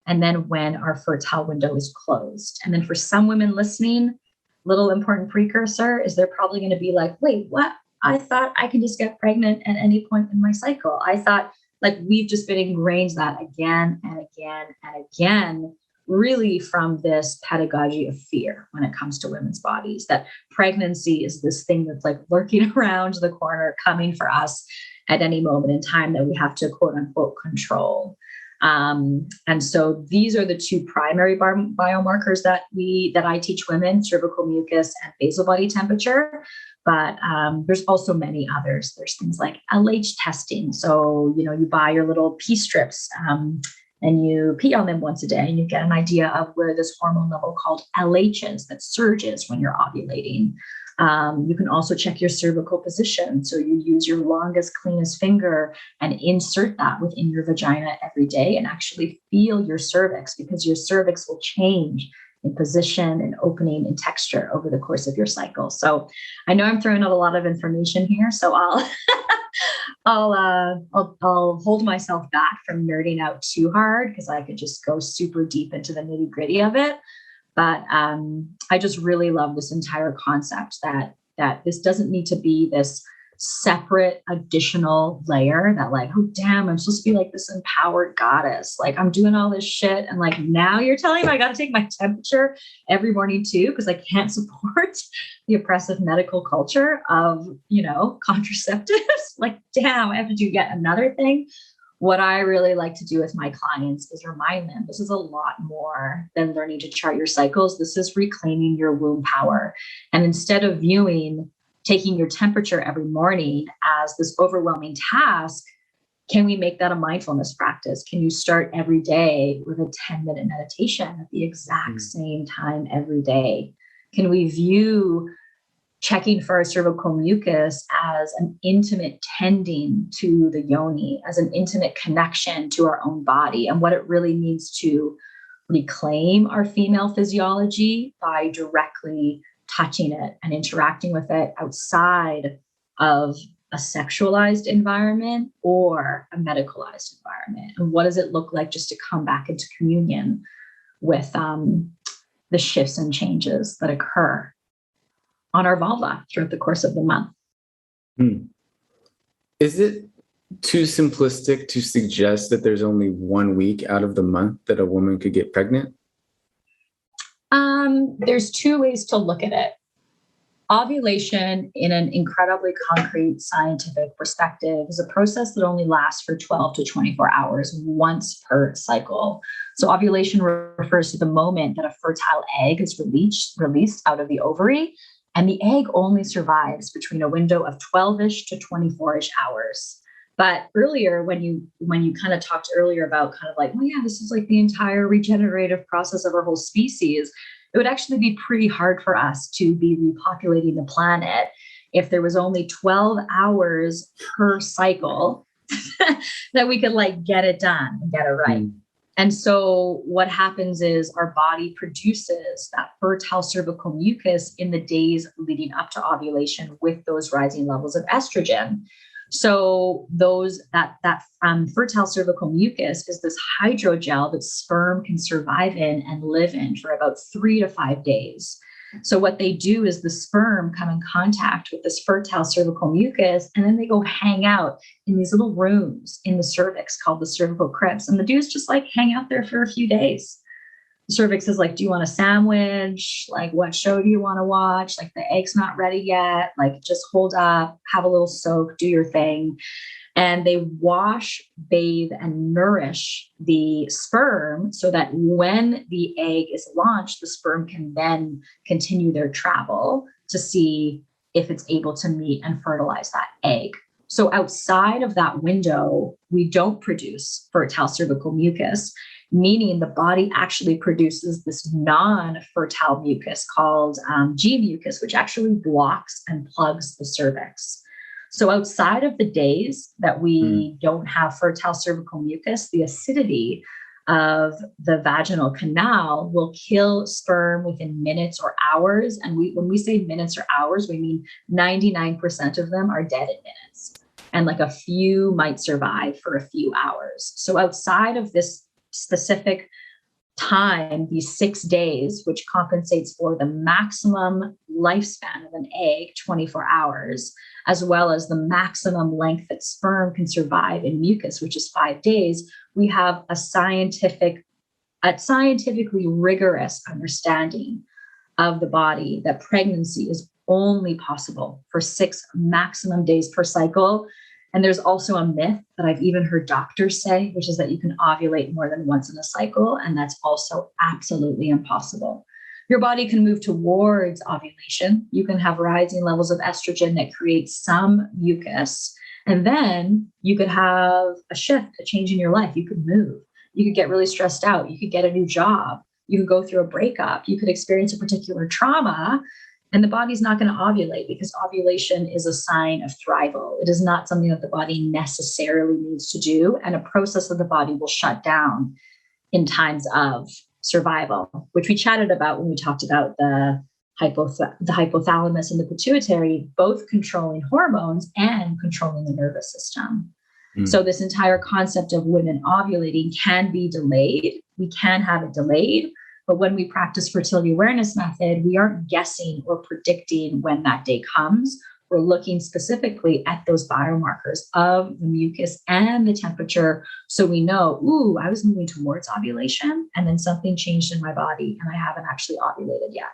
and then when our fertile window is closed. And then for some women listening, little important precursor is they're probably going to be like, wait, what? I thought I can just get pregnant at any point in my cycle. I thought, like, we've just been ingrained that again and again and again, really from this pedagogy of fear when it comes to women's bodies, that pregnancy is this thing that's like lurking around the corner, coming for us at any moment in time that we have to quote unquote control. And so these are the two primary biomarkers that I teach women: cervical mucus and basal body temperature. But there's also many others. There's things like LH testing. So, you buy your little pee strips and you pee on them once a day, and you get an idea of where this hormone level called LH is that surges when you're ovulating. You can also check your cervical position. So you use your longest, cleanest finger and insert that within your vagina every day and actually feel your cervix, because your cervix will change in position and opening and texture over the course of your cycle. So I know I'm throwing out a lot of information here, so I'll hold myself back from nerding out too hard, because I could just go super deep into the nitty gritty of it. But I just really love this entire concept that this doesn't need to be this separate additional layer that, like, oh damn, I'm supposed to be like this empowered goddess, like I'm doing all this shit, and like now you're telling me I got to take my temperature every morning too because I can't support the oppressive medical culture of contraceptives. Like, damn, I have to do yet another thing. What I really like to do with my clients is remind them this is a lot more than learning to chart your cycles. This is reclaiming your womb power. And instead of viewing taking your temperature every morning as this overwhelming task, can we make that a mindfulness practice? Can you start every day with a 10-minute meditation at the exact same time every day? Can we view checking for our cervical mucus as an intimate tending to the yoni, as an intimate connection to our own body and what it really means to reclaim our female physiology by directly touching it and interacting with it outside of a sexualized environment or a medicalized environment? And what does it look like just to come back into communion with the shifts and changes that occur on our vulva throughout the course of the month? Is it too simplistic to suggest that there's only 1 week out of the month that a woman could get pregnant? There's two ways to look at it. Ovulation, in an incredibly concrete scientific perspective, is a process that only lasts for 12 to 24 hours once per cycle. So ovulation refers to the moment that a fertile egg is released out of the ovary, and the egg only survives between a window of 12-ish to 24-ish hours. But earlier, when you kind of talked earlier about kind of like, oh yeah, this is like the entire regenerative process of our whole species, it would actually be pretty hard for us to be repopulating the planet if there was only 12 hours per cycle that we could like get it done and get it right. And so what happens is our body produces that fertile cervical mucus in the days leading up to ovulation with those rising levels of estrogen. So that fertile cervical mucus is this hydrogel that sperm can survive in and live in for about 3 to 5 days. So what they do is the sperm come in contact with this fertile cervical mucus, and then they go hang out in these little rooms in the cervix called the cervical crypts. And the dudes just like hang out there for a few days. The cervix is like, do you want a sandwich? Like, what show do you want to watch? Like, the egg's not ready yet. Like, just hold up, have a little soak, do your thing. And they wash, bathe, and nourish the sperm so that when the egg is launched, the sperm can then continue their travel to see if it's able to meet and fertilize that egg. So outside of that window, we don't produce fertile cervical mucus, meaning the body actually produces this non-fertile mucus called G mucus, which actually blocks and plugs the cervix. So outside of the days that we don't have fertile cervical mucus, the acidity of the vaginal canal will kill sperm within minutes or hours. And when we say minutes or hours, we mean 99% of them are dead in minutes. And like a few might survive for a few hours. So outside of this specific time, these 6 days, which compensates for the maximum lifespan of an egg, 24 hours, as well as the maximum length that sperm can survive in mucus, which is 5 days, we have a scientifically rigorous understanding of the body that pregnancy is only possible for 6 maximum days per cycle. And there's also a myth that I've even heard doctors say, which is that you can ovulate more than once in a cycle. And that's also absolutely impossible. Your body can move towards ovulation. You can have rising levels of estrogen that create some mucus. And then you could have a shift, a change in your life. You could move. You could get really stressed out. You could get a new job. You could go through a breakup. You could experience a particular trauma. And the body's not going to ovulate because ovulation is a sign of thrival. It is not something that the body necessarily needs to do. And a process that the body will shut down in times of survival, which we chatted about when we talked about the hypothalamus and the pituitary, both controlling hormones and controlling the nervous system. So this entire concept of women ovulating can be delayed. We can have it delayed. But when we practice fertility awareness method, we aren't guessing or predicting when that day comes. We're looking specifically at those biomarkers of the mucus and the temperature. So we know, ooh, I was moving towards ovulation and then something changed in my body and I haven't actually ovulated yet.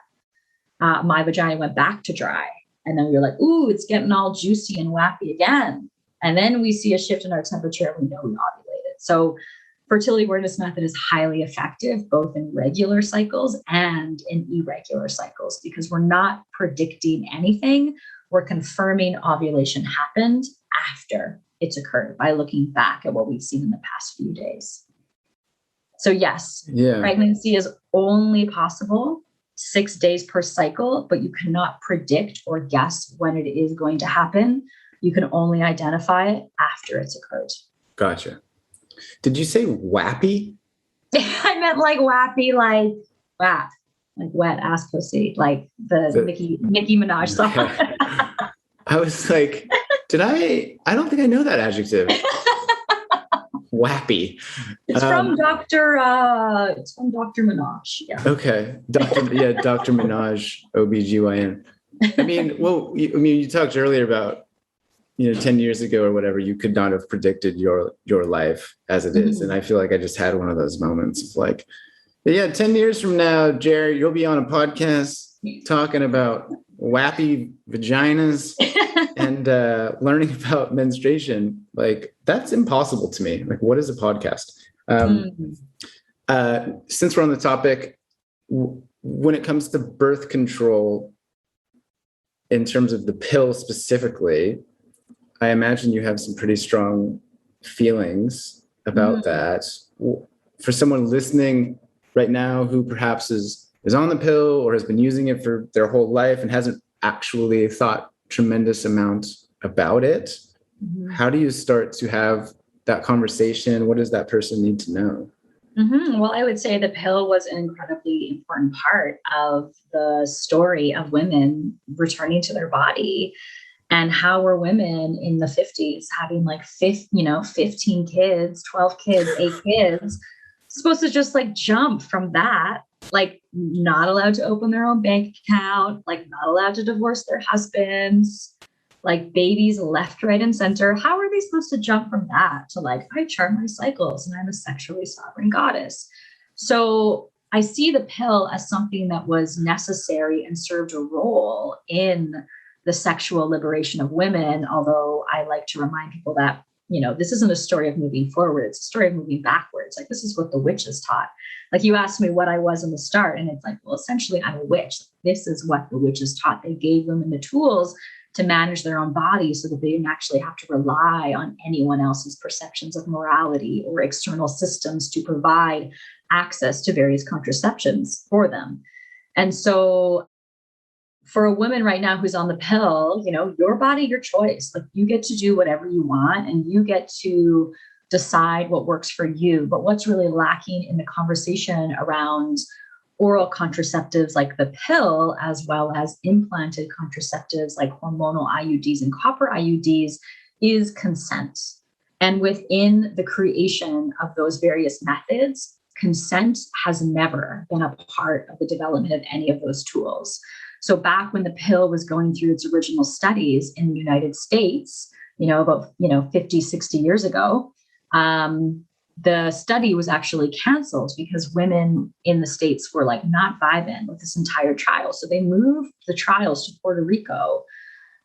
My vagina went back to dry. And then we were like, ooh, it's getting all juicy and wappy again. And then we see a shift in our temperature and we know we ovulated. So fertility awareness method is highly effective, both in regular cycles and in irregular cycles, because we're not predicting anything. We're confirming ovulation happened after it's occurred by looking back at what we've seen in the past few days. So yes, pregnancy is only possible 6 days per cycle, but you cannot predict or guess when it is going to happen. You can only identify it after it's occurred. Gotcha. Did you say wappy? I meant like wappy, like wap, like wet ass pussy, like the Nicki Minaj song. Okay. I was like, I don't think I know that adjective. Wappy. It's from Dr. Minaj. Yeah. Okay. Dr. Minaj, OBGYN. I mean, you talked earlier about 10 years ago or whatever, you could not have predicted your life as it is. And I feel like I just had one of those moments of like, yeah, 10 years from now, Jerry, you'll be on a podcast talking about wappy vaginas and learning about menstruation. Like, that's impossible to me. Like, what is a podcast? Since we're on the topic, when it comes to birth control, in terms of the pill specifically, I imagine you have some pretty strong feelings about that. For someone listening right now who perhaps is on the pill or has been using it for their whole life and hasn't actually thought tremendous amount about it, how do you start to have that conversation? What does that person need to know? Well, I would say the pill was an incredibly important part of the story of women returning to their body. And how were women in the 50s having like 15 kids, 12 kids, 8 kids, supposed to just like jump from that, like not allowed to open their own bank account, like not allowed to divorce their husbands, like babies left, right, and center. How are they supposed to jump from that to like, I chart my cycles and I'm a sexually sovereign goddess? So I see the pill as something that was necessary and served a role in the sexual liberation of women. Although I like to remind people that, this isn't a story of moving forward. It's a story of moving backwards. Like, this is what the witches taught. Like, you asked me what I was in the start, and it's like, well, essentially I'm a witch. This is what the witches taught. They gave women the tools to manage their own bodies so that they didn't actually have to rely on anyone else's perceptions of morality or external systems to provide access to various contraceptions for them. And so for a woman right now who's on the pill, your body, your choice. Like, you get to do whatever you want and you get to decide what works for you. But what's really lacking in the conversation around oral contraceptives like the pill, as well as implanted contraceptives like hormonal IUDs and copper IUDs, is consent. And within the creation of those various methods, consent has never been a part of the development of any of those tools. So back when the pill was going through its original studies in the United States, about 50, 60 years ago, the study was actually canceled because women in the States were like not vibing with this entire trial. So they moved the trials to Puerto Rico,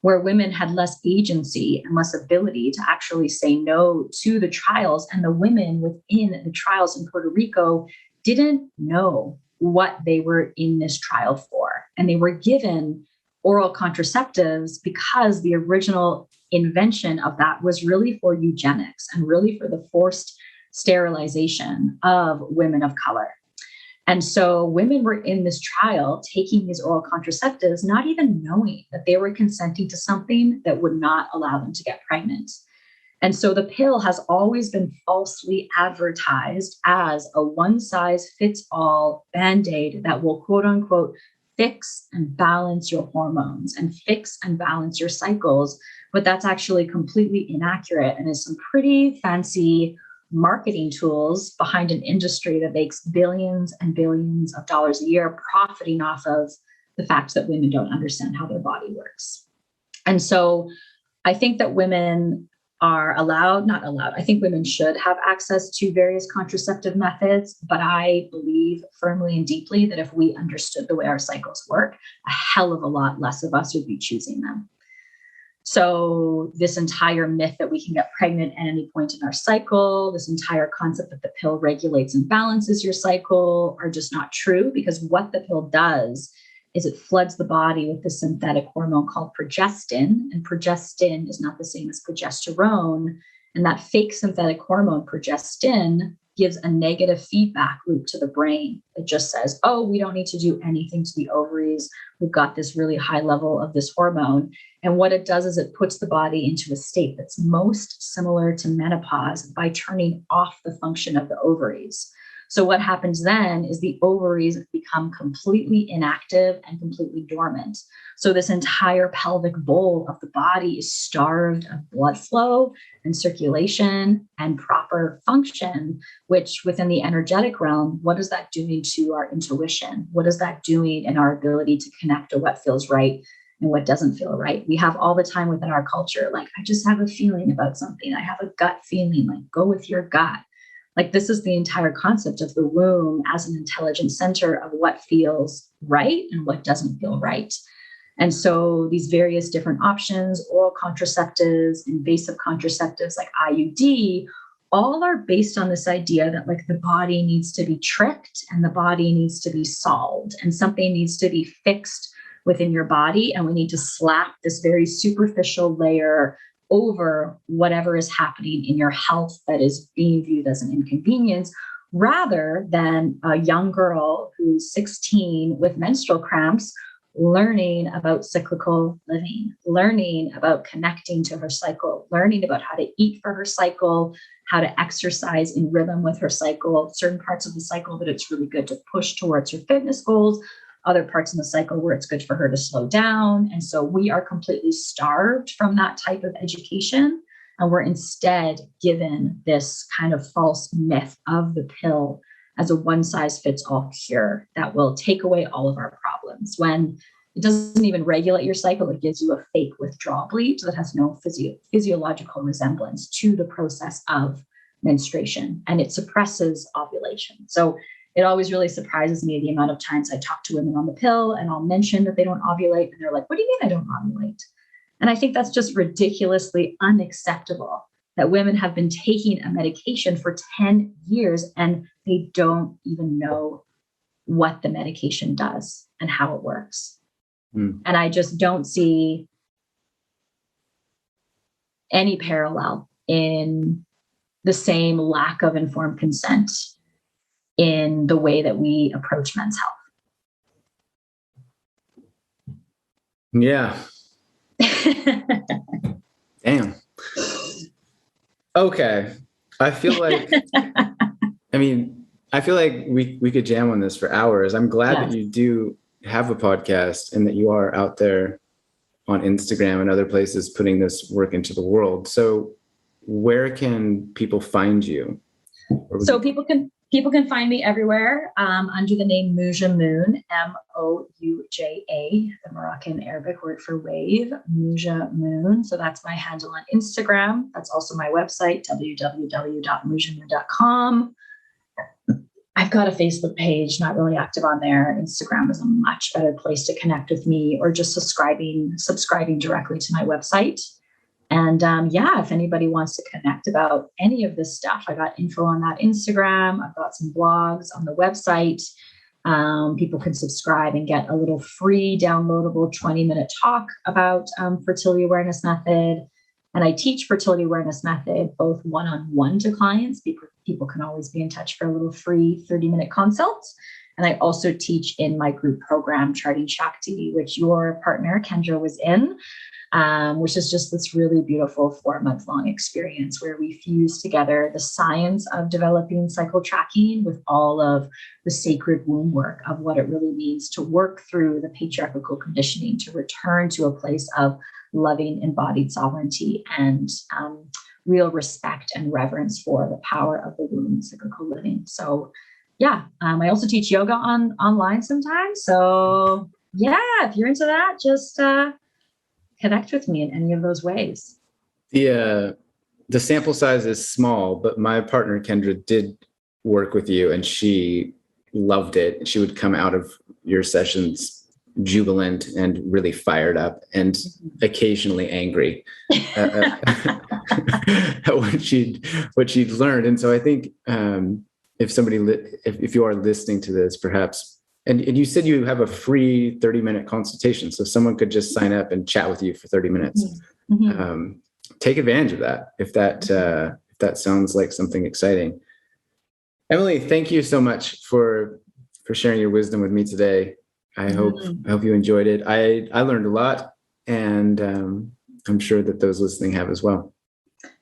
where women had less agency and less ability to actually say no to the trials. And the women within the trials in Puerto Rico didn't know what they were in this trial for. And they were given oral contraceptives because the original invention of that was really for eugenics and really for the forced sterilization of women of color. And so women were in this trial taking these oral contraceptives, not even knowing that they were consenting to something that would not allow them to get pregnant. And so the pill has always been falsely advertised as a one-size-fits-all Band-Aid that will, quote unquote, fix and balance your hormones and fix and balance your cycles. But that's actually completely inaccurate and is some pretty fancy marketing tools behind an industry that makes billions and billions of dollars a year, profiting off of the fact that women don't understand how their body works. And so I think that women are not allowed. I think women should have access to various contraceptive methods, but I believe firmly and deeply that if we understood the way our cycles work, a hell of a lot less of us would be choosing them. So this entire myth that we can get pregnant at any point in our cycle, this entire concept that the pill regulates and balances your cycle are just not true, because what the pill does is it floods the body with the synthetic hormone called progestin, and progestin is not the same as progesterone. And that fake synthetic hormone progestin gives a negative feedback loop to the brain. It just says, oh, we don't need to do anything to the ovaries. We've got this really high level of this hormone. And what it does is it puts the body into a state that's most similar to menopause by turning off the function of the ovaries. So what happens then is the ovaries become completely inactive and completely dormant. So this entire pelvic bowl of the body is starved of blood flow and circulation and proper function, which within the energetic realm, what is that doing to our intuition? What is that doing in our ability to connect to what feels right and what doesn't feel right. We have all the time within our culture, like, I just have a feeling about something. I have a gut feeling, like, go with your gut. Like, this is the entire concept of the womb as an intelligent center of what feels right and what doesn't feel right. And so these various different options, oral contraceptives, invasive contraceptives like IUD, all are based on this idea that, like, the body needs to be tricked and the body needs to be solved and something needs to be fixed within your body. And we need to slap this very superficial layer over whatever is happening in your health that is being viewed as an inconvenience, rather than a young girl who's 16 with menstrual cramps learning about cyclical living, learning about connecting to her cycle, learning about how to eat for her cycle, how to exercise in rhythm with her cycle, certain parts of the cycle that it's really good to push towards her fitness goals, other parts in the cycle where it's good for her to slow down. And so we are completely starved from that type of education. And we're instead given this kind of false myth of the pill as a one size fits all cure that will take away all of our problems, when it doesn't even regulate your cycle. It gives you a fake withdrawal bleed that has no physiological resemblance to the process of menstruation, and it suppresses ovulation. So it always really surprises me the amount of times I talk to women on the pill and I'll mention that they don't ovulate, and they're like, what do you mean I don't ovulate? And I think that's just ridiculously unacceptable, that women have been taking a medication for 10 years and they don't even know what the medication does and how it works. And I just don't see any parallel in the same lack of informed consent in the way that we approach men's health. Yeah. Damn. Okay. I feel like we could jam on this for hours. I'm glad that you do have a podcast and that you are out there on Instagram and other places putting this work into the world. So where can people find you? So people can find me everywhere under the name Mouja Moon, Mouja, the Moroccan Arabic word for wave, Mouja Moon. So that's my handle on Instagram. That's also my website, www.moujamoon.com. I've got a Facebook page, not really active on there. Instagram is a much better place to connect with me, or just subscribing directly to my website. And if anybody wants to connect about any of this stuff, I got info on that Instagram. I've got some blogs on the website. People can subscribe and get a little free downloadable 20-minute talk about Fertility Awareness Method. And I teach Fertility Awareness Method both one-on-one to clients. People can always be in touch for a little free 30-minute consult. And I also teach in my group program, Charting Shakti, which your partner, Kendra, was in. Which is just this really beautiful 4-month-long experience where we fuse together the science of developing cycle tracking with all of the sacred womb work of what it really means to work through the patriarchal conditioning, to return to a place of loving embodied sovereignty and real respect and reverence for the power of the womb and cyclical living. So I also teach yoga online sometimes. So if you're into that, just connect with me in any of those ways. The sample size is small, but my partner Kendra did work with you and she loved it. She would come out of your sessions jubilant and really fired up and occasionally angry at what she'd learned. And so I think if you are listening to this, perhaps, and you said you have a free 30-minute consultation, so someone could just sign up and chat with you for 30 minutes. Mm-hmm. Take advantage of that if that sounds like something exciting. Emily, thank you so much for sharing your wisdom with me today. I hope you enjoyed it. I learned a lot, and I'm sure that those listening have as well.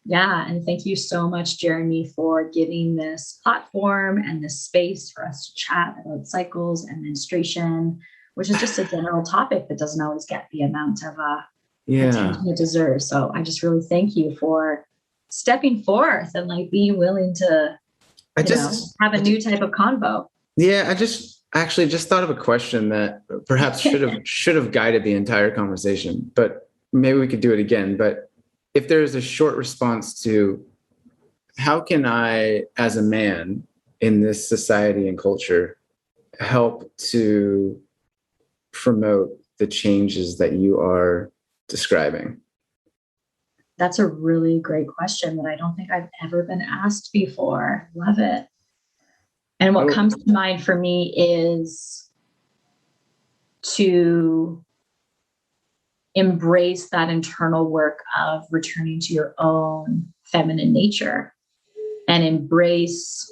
Yeah. And thank you so much, Jeremy, for giving this platform and this space for us to chat about cycles and menstruation, which is just a general topic that doesn't always get the amount of attention it deserves. So I just really thank you for stepping forth and being willing to have a new type of convo. Yeah. I actually just thought of a question that perhaps should have guided the entire conversation, but maybe we could do it again. But if there's a short response to how can I, as a man in this society and culture, help to promote the changes that you are describing? That's a really great question that I don't think I've ever been asked before. Love it. And what comes to mind for me is to embrace that internal work of returning to your own feminine nature and embrace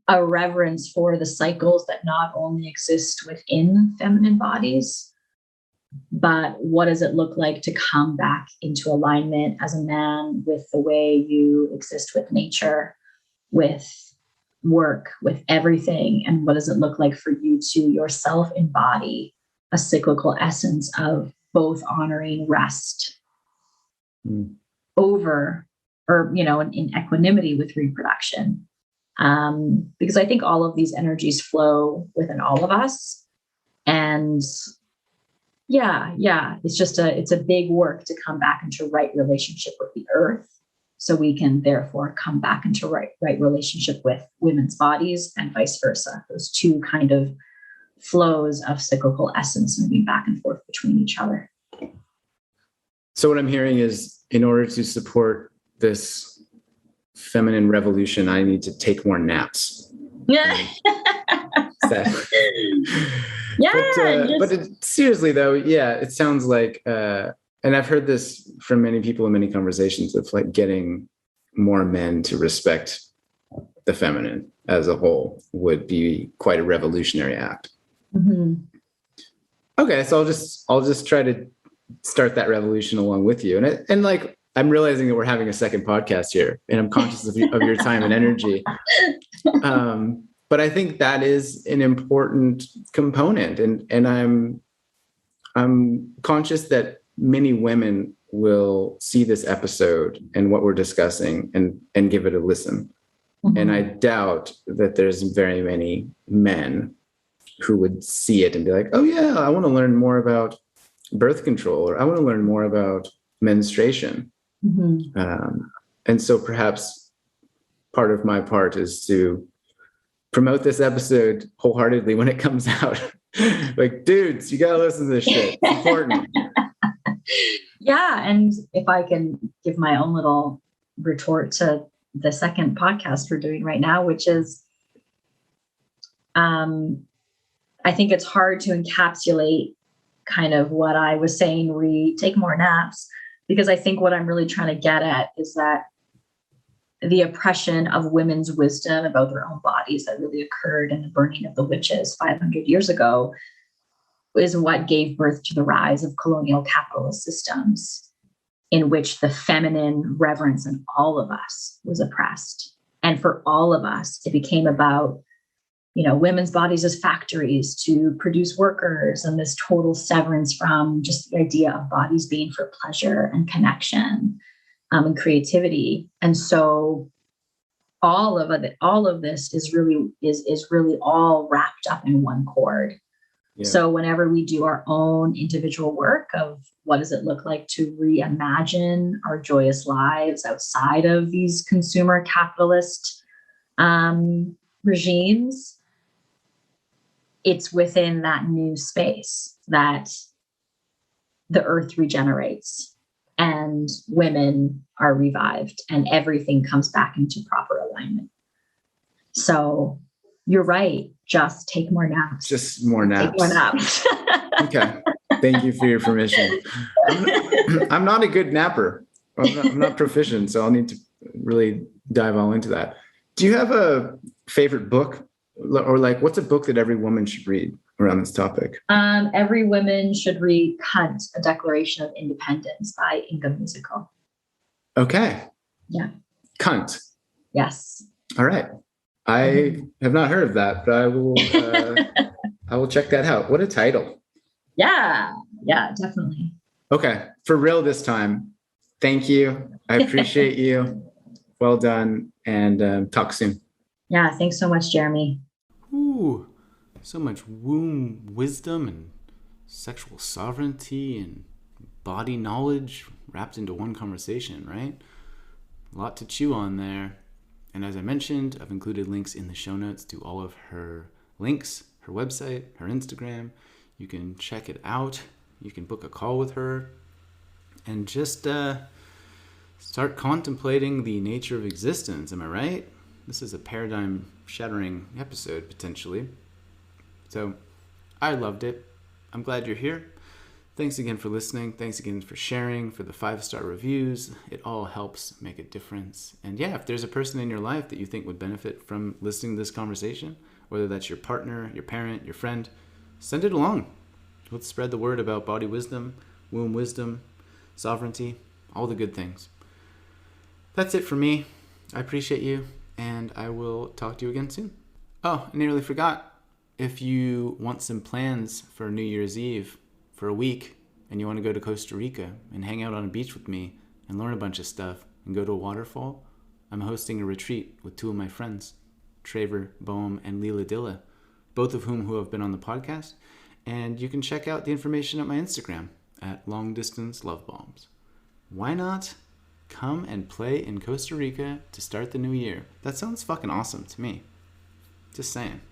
a reverence for the cycles that not only exist within feminine bodies, but what does it look like to come back into alignment as a man with the way you exist with nature, with work, with everything? And what does it look like for you to yourself embody a cyclical essence of both honoring rest over, or, in equanimity with reproduction? Because I think all of these energies flow within all of us. And yeah, it's a big work to come back into right relationship with the earth, so we can therefore come back into right relationship with women's bodies and vice versa. Those two kind of flows of cyclical essence moving back and forth between each other. So what I'm hearing is, in order to support this feminine revolution, I need to take more naps. Yeah. But seriously though, it sounds like, and I've heard this from many people in many conversations, of like getting more men to respect the feminine as a whole would be quite a revolutionary act. Mm-hmm. Okay, so I'll just try to start that revolution along with you, and like I'm realizing that we're having a second podcast here, and I'm conscious of your time and energy. But I think that is an important component, and I'm conscious that many women will see this episode and what we're discussing and give it a listen. Mm-hmm. And I doubt that there's very many men who would see it and be like, oh yeah, I want to learn more about birth control, or I want to learn more about menstruation. Mm-hmm. And so perhaps part of my part is to promote this episode wholeheartedly when it comes out. Like, dudes, you gotta listen to this shit. It's important. Yeah, and if I can give my own little retort to the second podcast we're doing right now, which is, I think it's hard to encapsulate kind of what I was saying, take more naps, because I think what I'm really trying to get at is that the oppression of women's wisdom about their own bodies that really occurred in the burning of the witches 500 years ago is what gave birth to the rise of colonial capitalist systems, in which the feminine reverence in all of us was oppressed. And for all of us, it became about, women's bodies as factories to produce workers, and this total severance from just the idea of bodies being for pleasure and connection. And creativity. And so all of this is really all wrapped up in one chord. Yeah. So whenever we do our own individual work of what does it look like to reimagine our joyous lives outside of these consumer capitalist regimes, it's within that new space that the earth regenerates and women are revived and everything comes back into proper alignment. So you're right. Just take more naps. Just more naps. Take more naps. Okay. Thank you for your permission. I'm not a good napper. I'm not proficient, so I'll need to really dive all into that. Do you have a favorite book, or like what's a book that every woman should read around this topic? Every woman should read Cunt, A Declaration of Independence by Inga Musical. Okay. Yeah. Cunt. Yes. All right. I have not heard of that, but I will check that out. What a title. Yeah, definitely. Okay. For real this time. Thank you. I appreciate you. Well done. And talk soon. Yeah. Thanks so much, Jeremy. Ooh. Whew, so much womb wisdom and sexual sovereignty and body knowledge wrapped into one conversation, right? A lot to chew on there. And as I mentioned, I've included links in the show notes to all of her links, her website, her Instagram. You can check it out. You can book a call with her and just start contemplating the nature of existence. Am I right? This is a paradigm shattering episode, potentially. So I loved it. I'm glad you're here. Thanks again for listening. Thanks again for sharing, for the 5-star reviews. It all helps make a difference. And yeah, if there's a person in your life that you think would benefit from listening to this conversation, whether that's your partner, your parent, your friend, send it along. Let's spread the word about body wisdom, womb wisdom, sovereignty, all the good things. That's it for me. I appreciate you, and I will talk to you again soon. Oh, I nearly forgot. If you want some plans for New Year's Eve for a week, and you want to go to Costa Rica and hang out on a beach with me and learn a bunch of stuff and go to a waterfall, I'm hosting a retreat with 2 of my friends, Traver Boehm and Leela Dilla, both of whom have been on the podcast. And you can check out the information at my Instagram at Long Distance Love Bombs. Why not come and play in Costa Rica to start the new year? That sounds fucking awesome to me. Just saying.